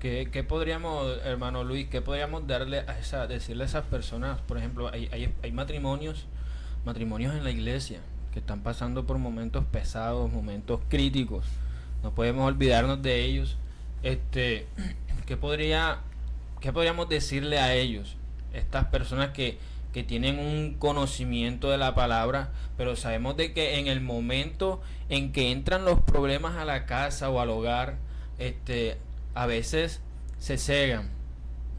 ¿Qué podríamos, hermano Luis, qué podríamos decirle a esas personas? Por ejemplo, hay matrimonios en la iglesia que están pasando por momentos pesados, momentos críticos. No podemos olvidarnos de ellos. ¿Qué podríamos decirle a ellos? Estas personas que tienen un conocimiento de la palabra, pero sabemos de que en el momento en que entran los problemas a la casa o al hogar, a veces se cegan,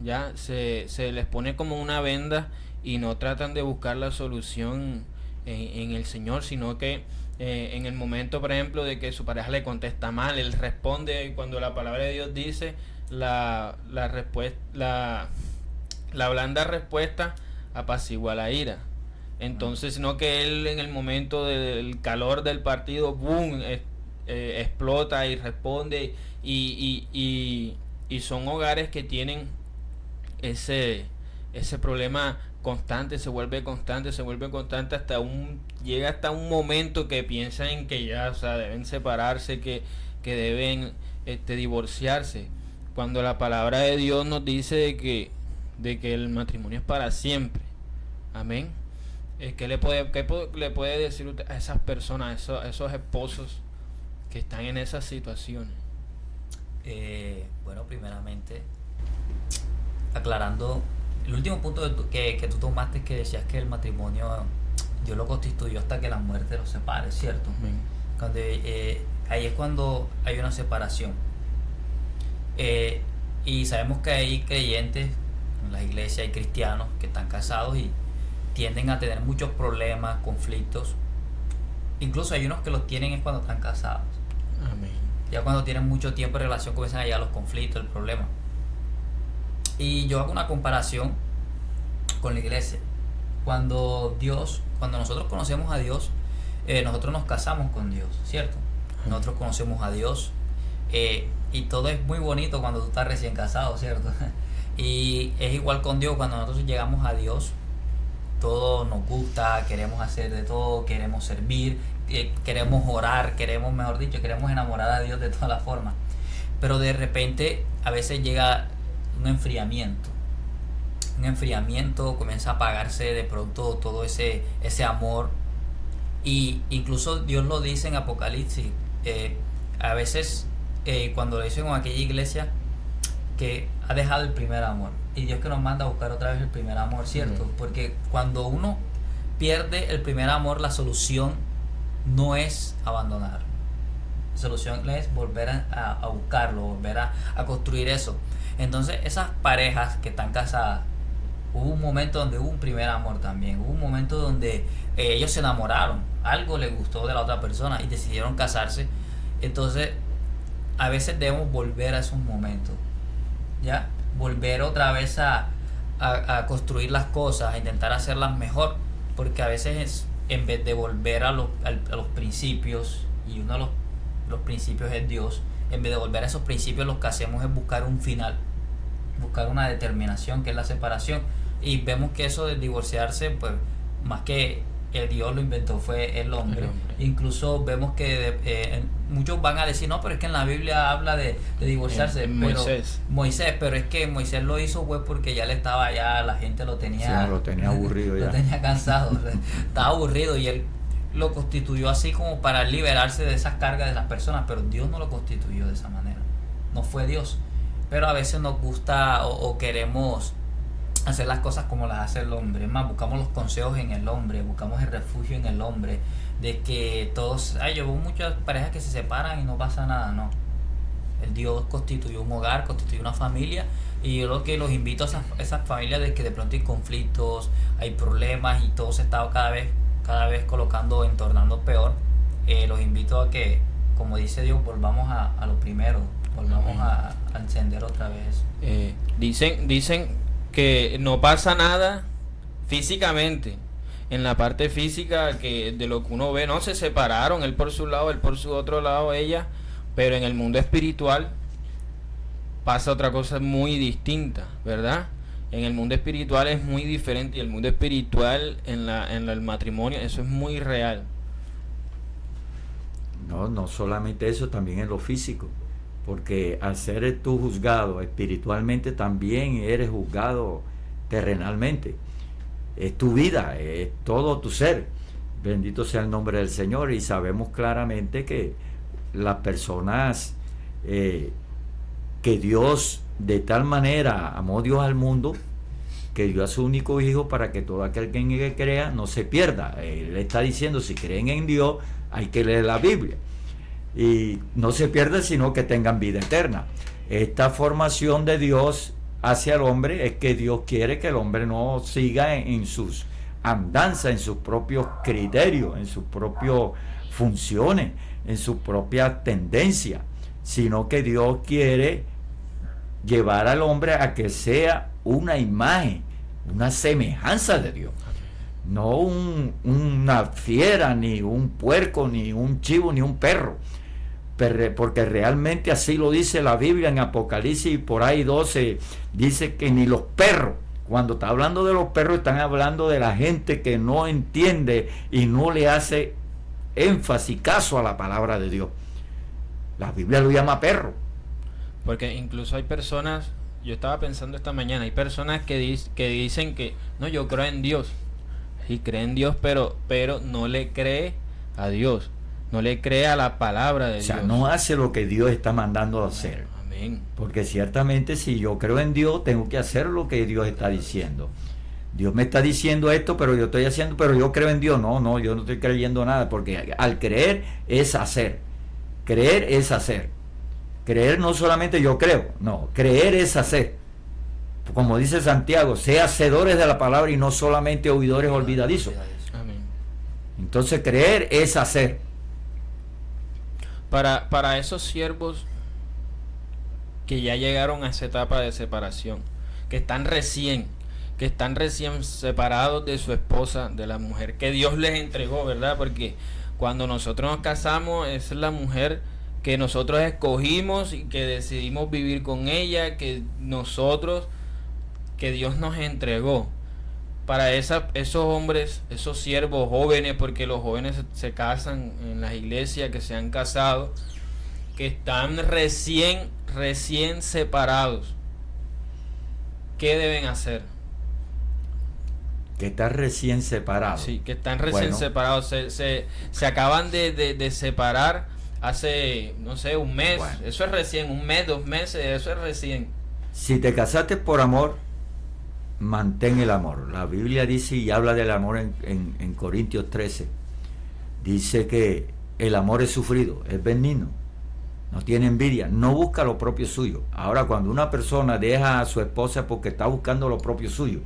ya se les pone como una venda, y no tratan de buscar la solución en el Señor, sino que en el momento, por ejemplo, de que su pareja le contesta mal, él responde cuando la palabra de Dios dice la blanda respuesta apacigua la ira. Entonces, sino que él en el momento del calor del partido, boom, explota y responde, y son hogares que tienen ese problema constante, se vuelve constante llega hasta un momento que piensan en que ya, deben separarse, que deben divorciarse, cuando la palabra de Dios nos dice de que el matrimonio es para siempre. Amén. ¿Qué le puede decir usted a esas personas, a esos esposos que están en esas situaciones? Bueno, primeramente, aclarando el último punto que tú tomaste, que decías que el matrimonio Dios lo constituyó hasta que la muerte los separe, ¿cierto? Amén. Cuando, ahí es cuando hay una separación. Y sabemos que hay creyentes en las iglesias, hay cristianos que están casados y tienden a tener muchos problemas, conflictos. Incluso hay unos que los tienen es cuando están casados. Amén. Ya cuando tienen mucho tiempo de relación comienzan a llegar los conflictos, el problema. Y yo hago una comparación con la iglesia. Cuando nosotros conocemos a Dios, nosotros nos casamos con Dios, ¿cierto? Nosotros conocemos a Dios, y todo es muy bonito cuando tú estás recién casado, ¿cierto? Y es igual con Dios. Cuando nosotros llegamos a Dios, todo nos gusta, queremos hacer de todo, queremos servir, queremos orar, queremos enamorar a Dios de todas las formas. Pero de repente a veces llega un enfriamiento, comienza a apagarse de pronto todo ese amor. Y incluso Dios lo dice en Apocalipsis, a veces cuando lo dice con aquella iglesia que ha dejado el primer amor, y Dios que nos manda a buscar otra vez el primer amor, ¿cierto? Porque cuando uno pierde el primer amor, la solución no es abandonar. La solución es volver a buscarlo, volver a construir eso. Entonces esas parejas que están casadas, hubo un momento donde hubo un primer amor también, hubo un momento donde ellos se enamoraron, algo les gustó de la otra persona y decidieron casarse. Entonces a veces debemos volver a esos momentos, ¿ya? Volver otra vez a construir las cosas, a intentar hacerlas mejor, porque a veces en vez de volver a los principios, y uno de los principios es Dios, en vez de volver a esos principios, lo que hacemos es buscar un final, buscar una determinación, que es la separación, y vemos que eso de divorciarse, pues más que Dios lo inventó, fue el hombre. Incluso vemos que muchos van a decir, no, pero es que en la Biblia habla de divorciarse. Moisés, pero es que Moisés lo hizo pues porque ya la gente lo tenía, sí, lo tenía aburrido, lo tenía cansado, estaba aburrido, y él lo constituyó así como para liberarse de esas cargas de las personas, pero Dios no lo constituyó de esa manera, no fue Dios. Pero a veces nos gusta o queremos hacer las cosas como las hace el hombre. Es más, buscamos los consejos en el hombre, buscamos el refugio en el hombre, de que todos, yo veo muchas parejas que se separan y no pasa nada. No, el Dios constituyó un hogar, constituyó una familia, y yo lo que los invito a esas familias de que de pronto hay conflictos, hay problemas y todo se está cada vez entornando peor. Los invito a que, como dice Dios, volvamos a lo primero, volvamos a encender otra vez. Dicen que no pasa nada físicamente, en la parte física, que de lo que uno ve, no se separaron, él por su lado, él por su otro lado, ella, pero en el mundo espiritual pasa otra cosa muy distinta, ¿verdad? En el mundo espiritual es muy diferente, y el mundo espiritual en el matrimonio, eso es muy real. No solamente eso, también en lo físico. Porque al ser tú juzgado espiritualmente, también eres juzgado terrenalmente. Es tu vida, es todo tu ser. Bendito sea el nombre del Señor. Y sabemos claramente que las personas que Dios de tal manera amó Dios al mundo, que dio a su único hijo para que todo aquel que crea no se pierda. Él está diciendo, si creen en Dios, hay que leer la Biblia. Y no se pierdan, sino que tengan vida eterna. Esta formación de Dios hacia el hombre es que Dios quiere que el hombre no siga en sus andanzas, en sus propios criterios, en sus propias funciones, en sus propias tendencias, sino que Dios quiere llevar al hombre a que sea una imagen, una semejanza de Dios. No una fiera, ni un puerco, ni un chivo, ni un perro. Porque realmente así lo dice la Biblia en Apocalipsis, y por ahí 12 dice que ni los perros, cuando está hablando de los perros, están hablando de la gente que no entiende y no le hace énfasis, caso a la palabra de Dios. La Biblia lo llama perro. Porque incluso hay personas, yo estaba pensando esta mañana, hay personas que dicen que no, yo creo en Dios. Sí, cree en Dios, pero no le cree a Dios, no le cree a la palabra de Dios. O sea, no hace lo que Dios está mandando a hacer. Amén. Porque ciertamente si yo creo en Dios, tengo que hacer lo que Dios está diciendo. Dios me está diciendo esto, pero yo estoy haciendo, pero yo creo en Dios. No, yo no estoy creyendo nada, porque al creer es hacer. Creer es hacer. Creer no solamente yo creo, no, creer es hacer. Como dice Santiago, sé hacedores de la palabra y no solamente oidores olvidadizos. Amén. Entonces creer es hacer. Para esos siervos que ya llegaron a esa etapa de separación, que están recién separados de su esposa, de la mujer que Dios les entregó, ¿verdad? Porque cuando nosotros nos casamos, es la mujer que nosotros escogimos y que decidimos vivir con ella, que Dios nos entregó. Para esos hombres, esos siervos jóvenes, porque los jóvenes se casan en las iglesias, que se han casado, que están recién separados, ¿qué deben hacer? Que están recién separados. Sí, que están recién separados, se acaban de separar hace, no sé, un mes. Bueno. Eso es recién, un mes, 2 meses, eso es recién. Si te casaste por amor, mantén el amor. La Biblia dice y habla del amor en Corintios 13. dice que el amor es sufrido, es benigno, no tiene envidia, no busca lo propio suyo. Ahora, cuando una persona deja a su esposa porque está buscando lo propio suyo,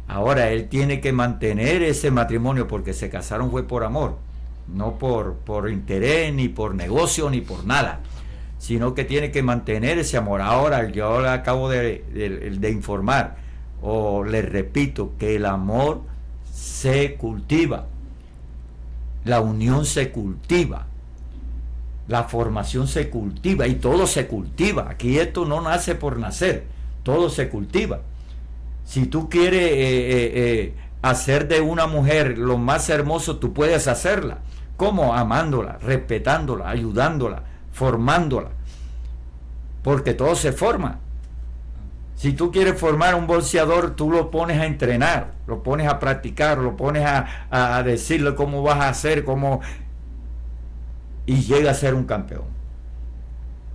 ahora él tiene que mantener ese matrimonio, porque se casaron fue por amor, no por interés, ni por negocio, ni por nada, sino que tiene que mantener ese amor. Ahora, yo le acabo de informar, o le repito, que el amor se cultiva, la unión se cultiva, la formación se cultiva, y todo se cultiva. Aquí esto no nace por nacer, todo se cultiva. Si tú quieres hacer de una mujer lo más hermoso, tú puedes hacerla. ¿Cómo? Amándola, respetándola, ayudándola, formándola, porque todo se forma. Si tú quieres formar un boxeador, tú lo pones a entrenar, lo pones a practicar, lo pones a decirle cómo vas a hacer, y llega a ser un campeón.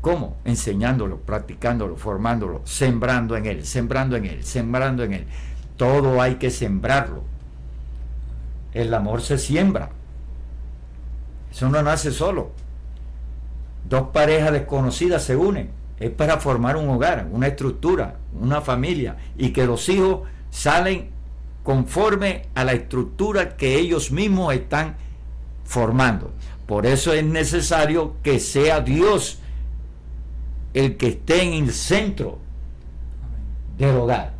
¿Cómo? Enseñándolo, practicándolo, formándolo, sembrando en él, sembrando en él, sembrando en él. Todo hay que sembrarlo. El amor se siembra. Eso no nace solo. Dos parejas desconocidas se unen. Es para formar un hogar, una estructura, una familia, y que los hijos salen conforme a la estructura que ellos mismos están formando. Por eso es necesario que sea Dios el que esté en el centro del hogar,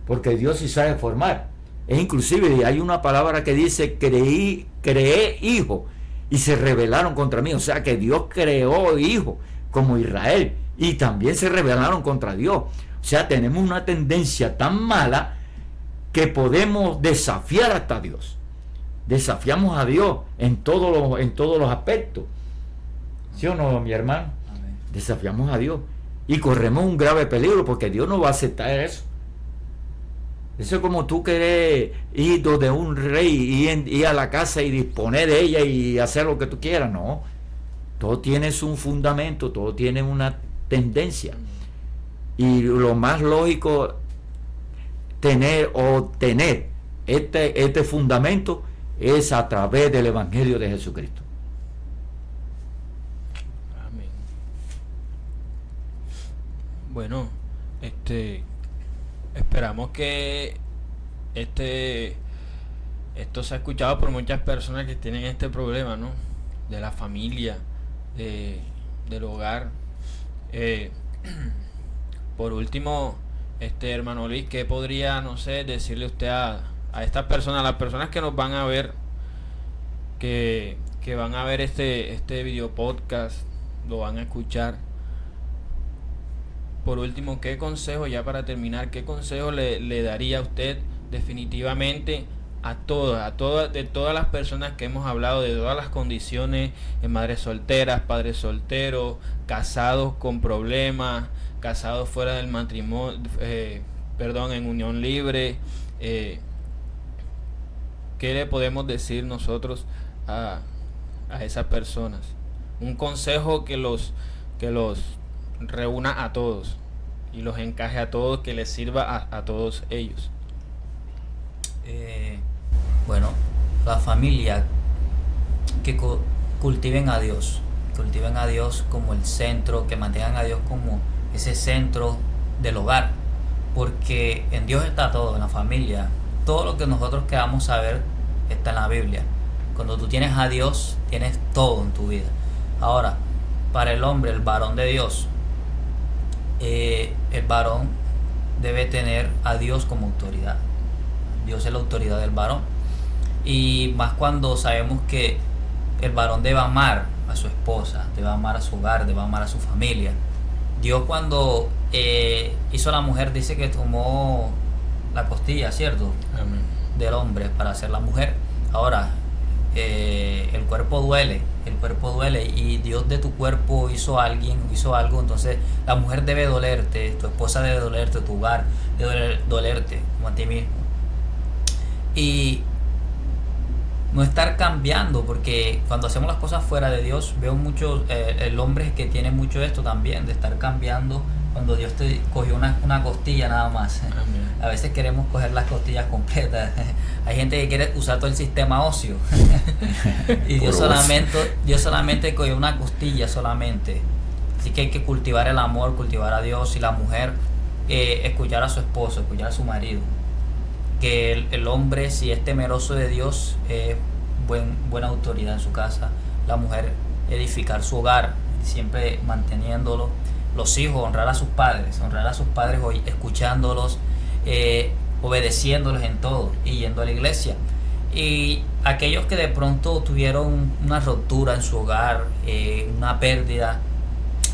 porque Dios sí sabe formar. Es inclusive, hay una palabra que dice: creé hijos y se rebelaron contra mí. O sea que Dios creó hijos como Israel, y también se rebelaron contra Dios. O sea, tenemos una tendencia tan mala que podemos desafiar hasta a Dios. Desafiamos a Dios en todos los aspectos. ¿Sí o no, mi hermano? Amén. Desafiamos a Dios y corremos un grave peligro, porque Dios no va a aceptar eso. Eso es como tú querés ir donde un rey, ir a la casa y disponer de ella y hacer lo que tú quieras. No, todo tiene un fundamento, todo tiene una tendencia, y lo más lógico tener este fundamento es a través del Evangelio de Jesucristo. Amén. Bueno, esperamos que esto se ha escuchado por muchas personas que tienen este problema, ¿no? De la familia, del hogar. Por último, hermano Luis, ¿qué podría, no sé, decirle usted a estas personas, a las personas que nos van a ver, que van a ver este video podcast, lo van a escuchar? Por último, ¿qué consejo, ya para terminar, qué consejo le daría usted definitivamente a todas, de todas las personas que hemos hablado, de todas las condiciones, madres solteras, padres solteros, casados con problemas, casados fuera del matrimonio, en unión libre? ¿Qué le podemos decir nosotros a esas personas? Un consejo que los reúna a todos y los encaje a todos, que les sirva a todos ellos. Bueno, la familia, que cultiven a Dios como el centro, que mantengan a Dios como ese centro del hogar, porque en Dios está todo, en la familia. Todo lo que nosotros queramos saber está en la Biblia. Cuando tú tienes a Dios, tienes todo en tu vida. Ahora, para el hombre, el varón de Dios, el varón debe tener a Dios como autoridad. Dios es la autoridad del varón. Y más cuando sabemos que el varón debe amar a su esposa, debe amar a su hogar, debe amar a su familia. Dios, cuando hizo a la mujer, dice que tomó la costilla, ¿cierto? Amén. Del hombre para hacer la mujer. Ahora, el cuerpo duele, y Dios de tu cuerpo hizo algo, entonces la mujer debe dolerte, tu esposa debe dolerte, tu hogar debe dolerte como a ti mismo. Y no estar cambiando, porque cuando hacemos las cosas fuera de Dios, veo mucho, el hombre que tiene mucho esto también, de estar cambiando cuando Dios te cogió una costilla nada más. Amén. A veces queremos coger las costillas completas. Hay gente que quiere usar todo el sistema óseo. Y Dios solamente cogió una costilla solamente. Así que hay que cultivar el amor, cultivar a Dios, y la mujer escuchar a su esposo, escuchar a su marido. Que el hombre, si es temeroso de Dios, es buena autoridad en su casa. La mujer, edificar su hogar, siempre manteniéndolo. Los hijos, honrar a sus padres hoy, escuchándolos, obedeciéndolos en todo y yendo a la iglesia. Y aquellos que de pronto tuvieron una ruptura en su hogar, una pérdida,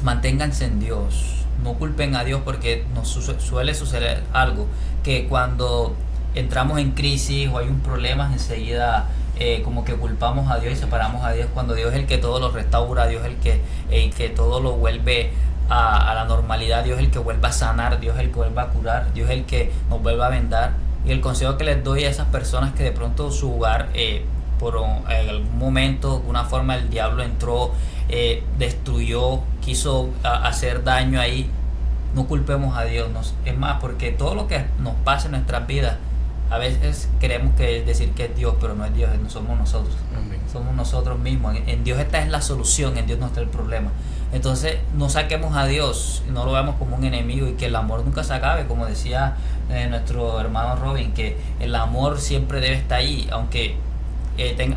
manténganse en Dios, no culpen a Dios, porque nos suele suceder algo, que cuando entramos en crisis o hay un problema, enseguida como que culpamos a Dios y separamos a Dios, cuando Dios es el que todo lo restaura, Dios es el que todo lo vuelve a la normalidad, Dios es el que vuelve a sanar, Dios es el que vuelve a curar, Dios es el que nos vuelve a vendar. Y el consejo que les doy a esas personas que de pronto su hogar por algún momento, de una forma, el diablo entró, destruyó, quiso hacer daño ahí, no culpemos a Dios. Es más, porque todo lo que nos pasa en nuestras vidas, a veces queremos decir que es Dios, pero no es Dios, no somos nosotros. Amén. Somos nosotros mismos. En Dios está la solución, en Dios no está el problema. Entonces no saquemos a Dios, no lo veamos como un enemigo, y que el amor nunca se acabe, como decía nuestro hermano Robin, que el amor siempre debe estar ahí, aunque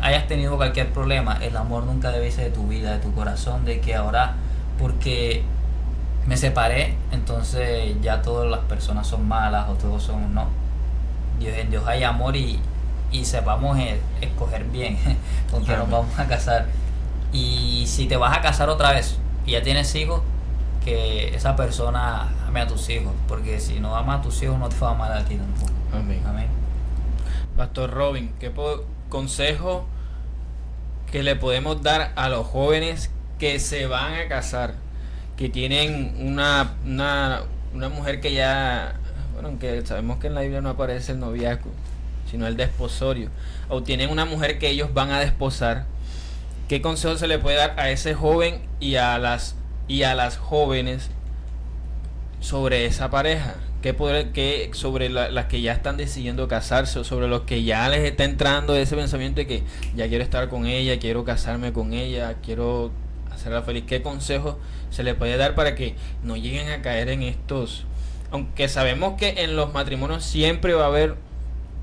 hayas tenido cualquier problema, el amor nunca debe irse de tu vida, de tu corazón, de que ahora porque me separé, entonces ya todas las personas son malas o todos son, no. En Dios hay amor, y sepamos escoger bien con quién nos vamos a casar. Y si te vas a casar otra vez y ya tienes hijos, que esa persona ame a tus hijos, porque si no amas a tus hijos no te va a amar a ti tampoco. Amén. Amén. Pastor Robin, ¿qué consejo que le podemos dar a los jóvenes que se van a casar, que tienen una mujer que ya, bueno, aunque sabemos que en la Biblia no aparece el noviazgo, sino el desposorio, o tienen una mujer que ellos van a desposar? ¿Qué consejo se le puede dar a ese joven y a las jóvenes sobre esa pareja? ¿Qué sobre las que ya están decidiendo casarse, o sobre los que ya les está entrando ese pensamiento de que ya quiero estar con ella, quiero casarme con ella, quiero hacerla feliz? ¿Qué consejo se le puede dar para que no lleguen a caer en estos? Aunque sabemos que en los matrimonios siempre va a haber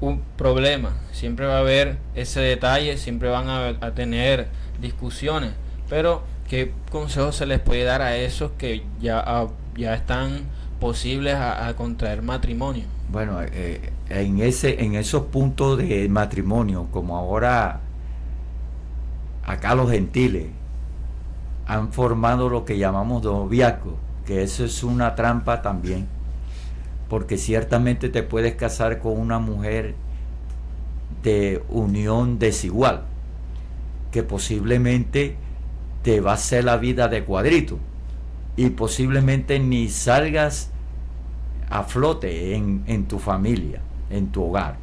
un problema, siempre va a haber ese detalle, siempre van a tener discusiones, pero ¿qué consejo se les puede dar a esos que ya están posibles a contraer matrimonio? Bueno, en esos puntos de matrimonio, como ahora acá los gentiles han formado lo que llamamos noviazgo, que eso es una trampa también, porque ciertamente te puedes casar con una mujer de unión desigual, que posiblemente te va a hacer la vida de cuadrito, y posiblemente ni salgas a flote en tu familia, en tu hogar.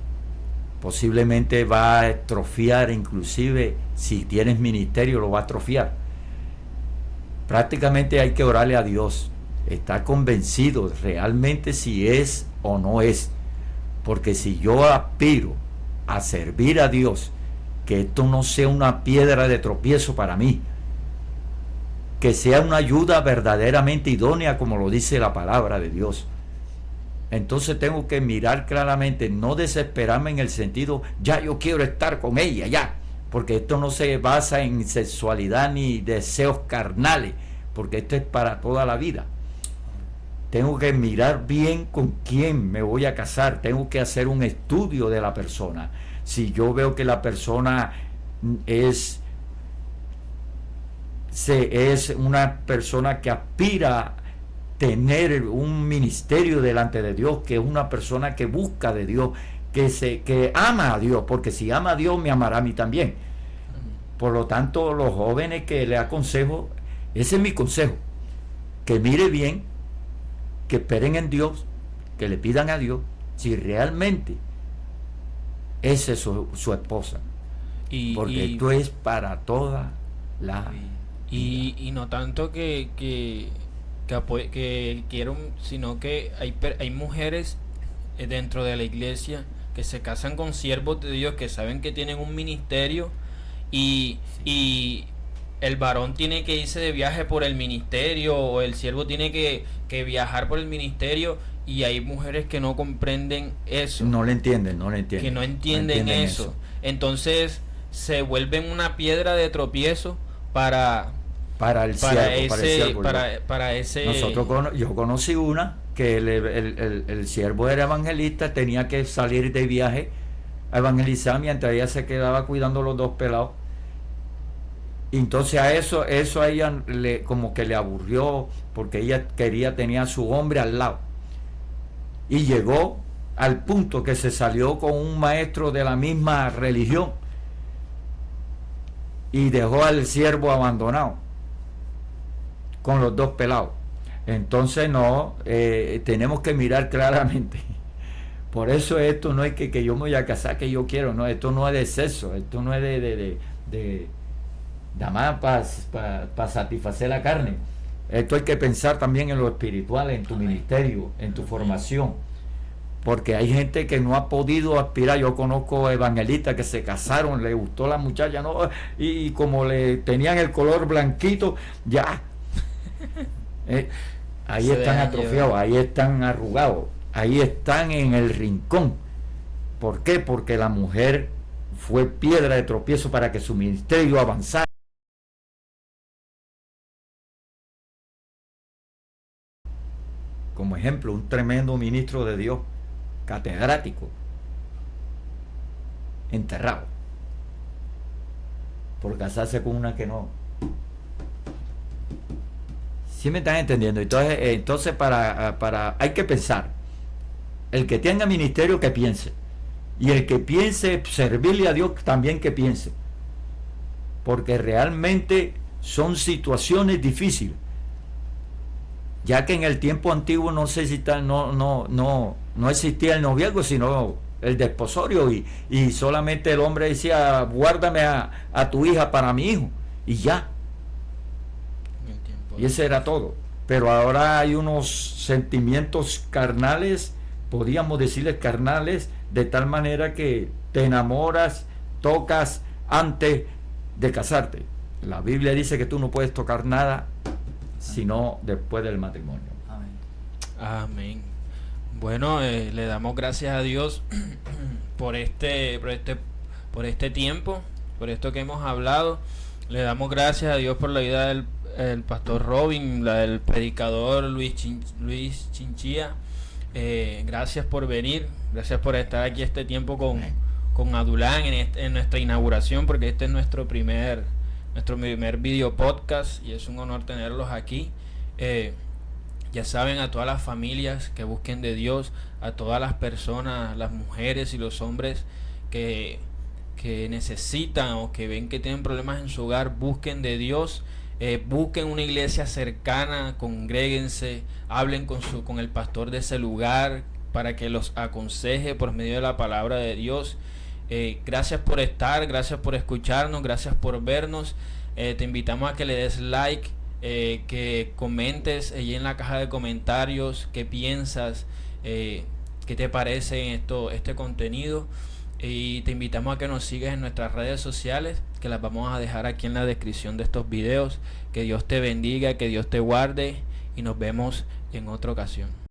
Posiblemente va a atrofiar, inclusive si tienes ministerio lo va a atrofiar. Prácticamente hay que orarle a Dios, estar convencido realmente si es o no es, porque si yo aspiro a servir a Dios, que esto no sea una piedra de tropiezo para mí, que sea una ayuda verdaderamente idónea, como lo dice la palabra de Dios. Entonces tengo que mirar claramente, no desesperarme en el sentido, ya yo quiero estar con ella, ya, porque esto no se basa en sexualidad ni deseos carnales, porque esto es para toda la vida. Tengo que mirar bien con quién me voy a casar, tengo que hacer un estudio de la persona. Si yo veo que la persona es una persona que aspira a tener un ministerio delante de Dios, que es una persona que busca de Dios, que ama a Dios, porque si ama a Dios me amará a mí también. Por lo tanto, los jóvenes que le aconsejo, ese es mi consejo, que mire bien, que esperen en Dios, que le pidan a Dios si realmente esa es su esposa, porque esto es para toda la vida. Y no tanto que que quieren, sino que hay mujeres dentro de la iglesia que se casan con siervos de Dios que saben que tienen un ministerio y el varón tiene que irse de viaje por el ministerio o el siervo tiene que viajar por el ministerio, y hay mujeres que no comprenden eso. No le entienden. Que no entienden eso. Entonces se vuelven una piedra de tropiezo para el siervo. Yo conocí una que el siervo era evangelista, tenía que salir de viaje a evangelizar mientras ella se quedaba cuidando los dos pelados. Y entonces eso a ella como que le aburrió, porque ella tenía a su hombre al lado. Y llegó al punto que se salió con un maestro de la misma religión y dejó al siervo abandonado con los dos pelados. Entonces tenemos que mirar claramente. Por eso esto no es que yo me voy a casar, que yo quiero, no, esto no es de sexo, esto no es de nada más para satisfacer la carne. Esto hay que pensar también en lo espiritual, en tu ministerio, en tu formación, porque hay gente que no ha podido aspirar. Yo conozco evangelistas que se casaron, le gustó la muchacha, ¿no? Y como le tenían el color blanquito, ya ahí están atrofiados, ahí están arrugados, ahí están en el rincón. ¿Por qué? Porque la mujer fue piedra de tropiezo para que su ministerio avanzara. Como ejemplo, un tremendo ministro de Dios, catedrático, enterrado por casarse con una que no. ¿Sí me están entendiendo? Entonces hay que pensar. El que tenga ministerio, que piense, y el que piense servirle a Dios también que piense, porque realmente son situaciones difíciles, ya que en el tiempo antiguo no existía el noviazgo, sino el desposorio, y solamente el hombre decía: guárdame a tu hija para mi hijo, y ya, y ese era todo. Pero ahora hay unos sentimientos carnales, podríamos decirles carnales, de tal manera que te enamoras, tocas antes de casarte. La Biblia dice que tú no puedes tocar nada sino después del matrimonio. Amén. Bueno, le damos gracias a Dios por este tiempo, por esto que hemos hablado. Le damos gracias a Dios por la vida del pastor Robin, la del predicador Luis Chinchilla. Gracias por venir, gracias por estar aquí este tiempo con Adulán en nuestra inauguración, porque este es nuestro primer video podcast y es un honor tenerlos aquí. Ya saben, a todas las familias que busquen de Dios, a todas las personas, las mujeres y los hombres que necesitan o que ven que tienen problemas en su hogar, busquen de Dios. Busquen una iglesia cercana, congréguense, hablen con el pastor de ese lugar para que los aconseje por medio de la palabra de Dios. Gracias por estar, gracias por escucharnos, gracias por vernos. Te invitamos a que le des like, que comentes allí en la caja de comentarios qué piensas, qué te parece este contenido. Y te invitamos a que nos sigas en nuestras redes sociales, que las vamos a dejar aquí en la descripción de estos videos. Que Dios te bendiga, que Dios te guarde, y nos vemos en otra ocasión.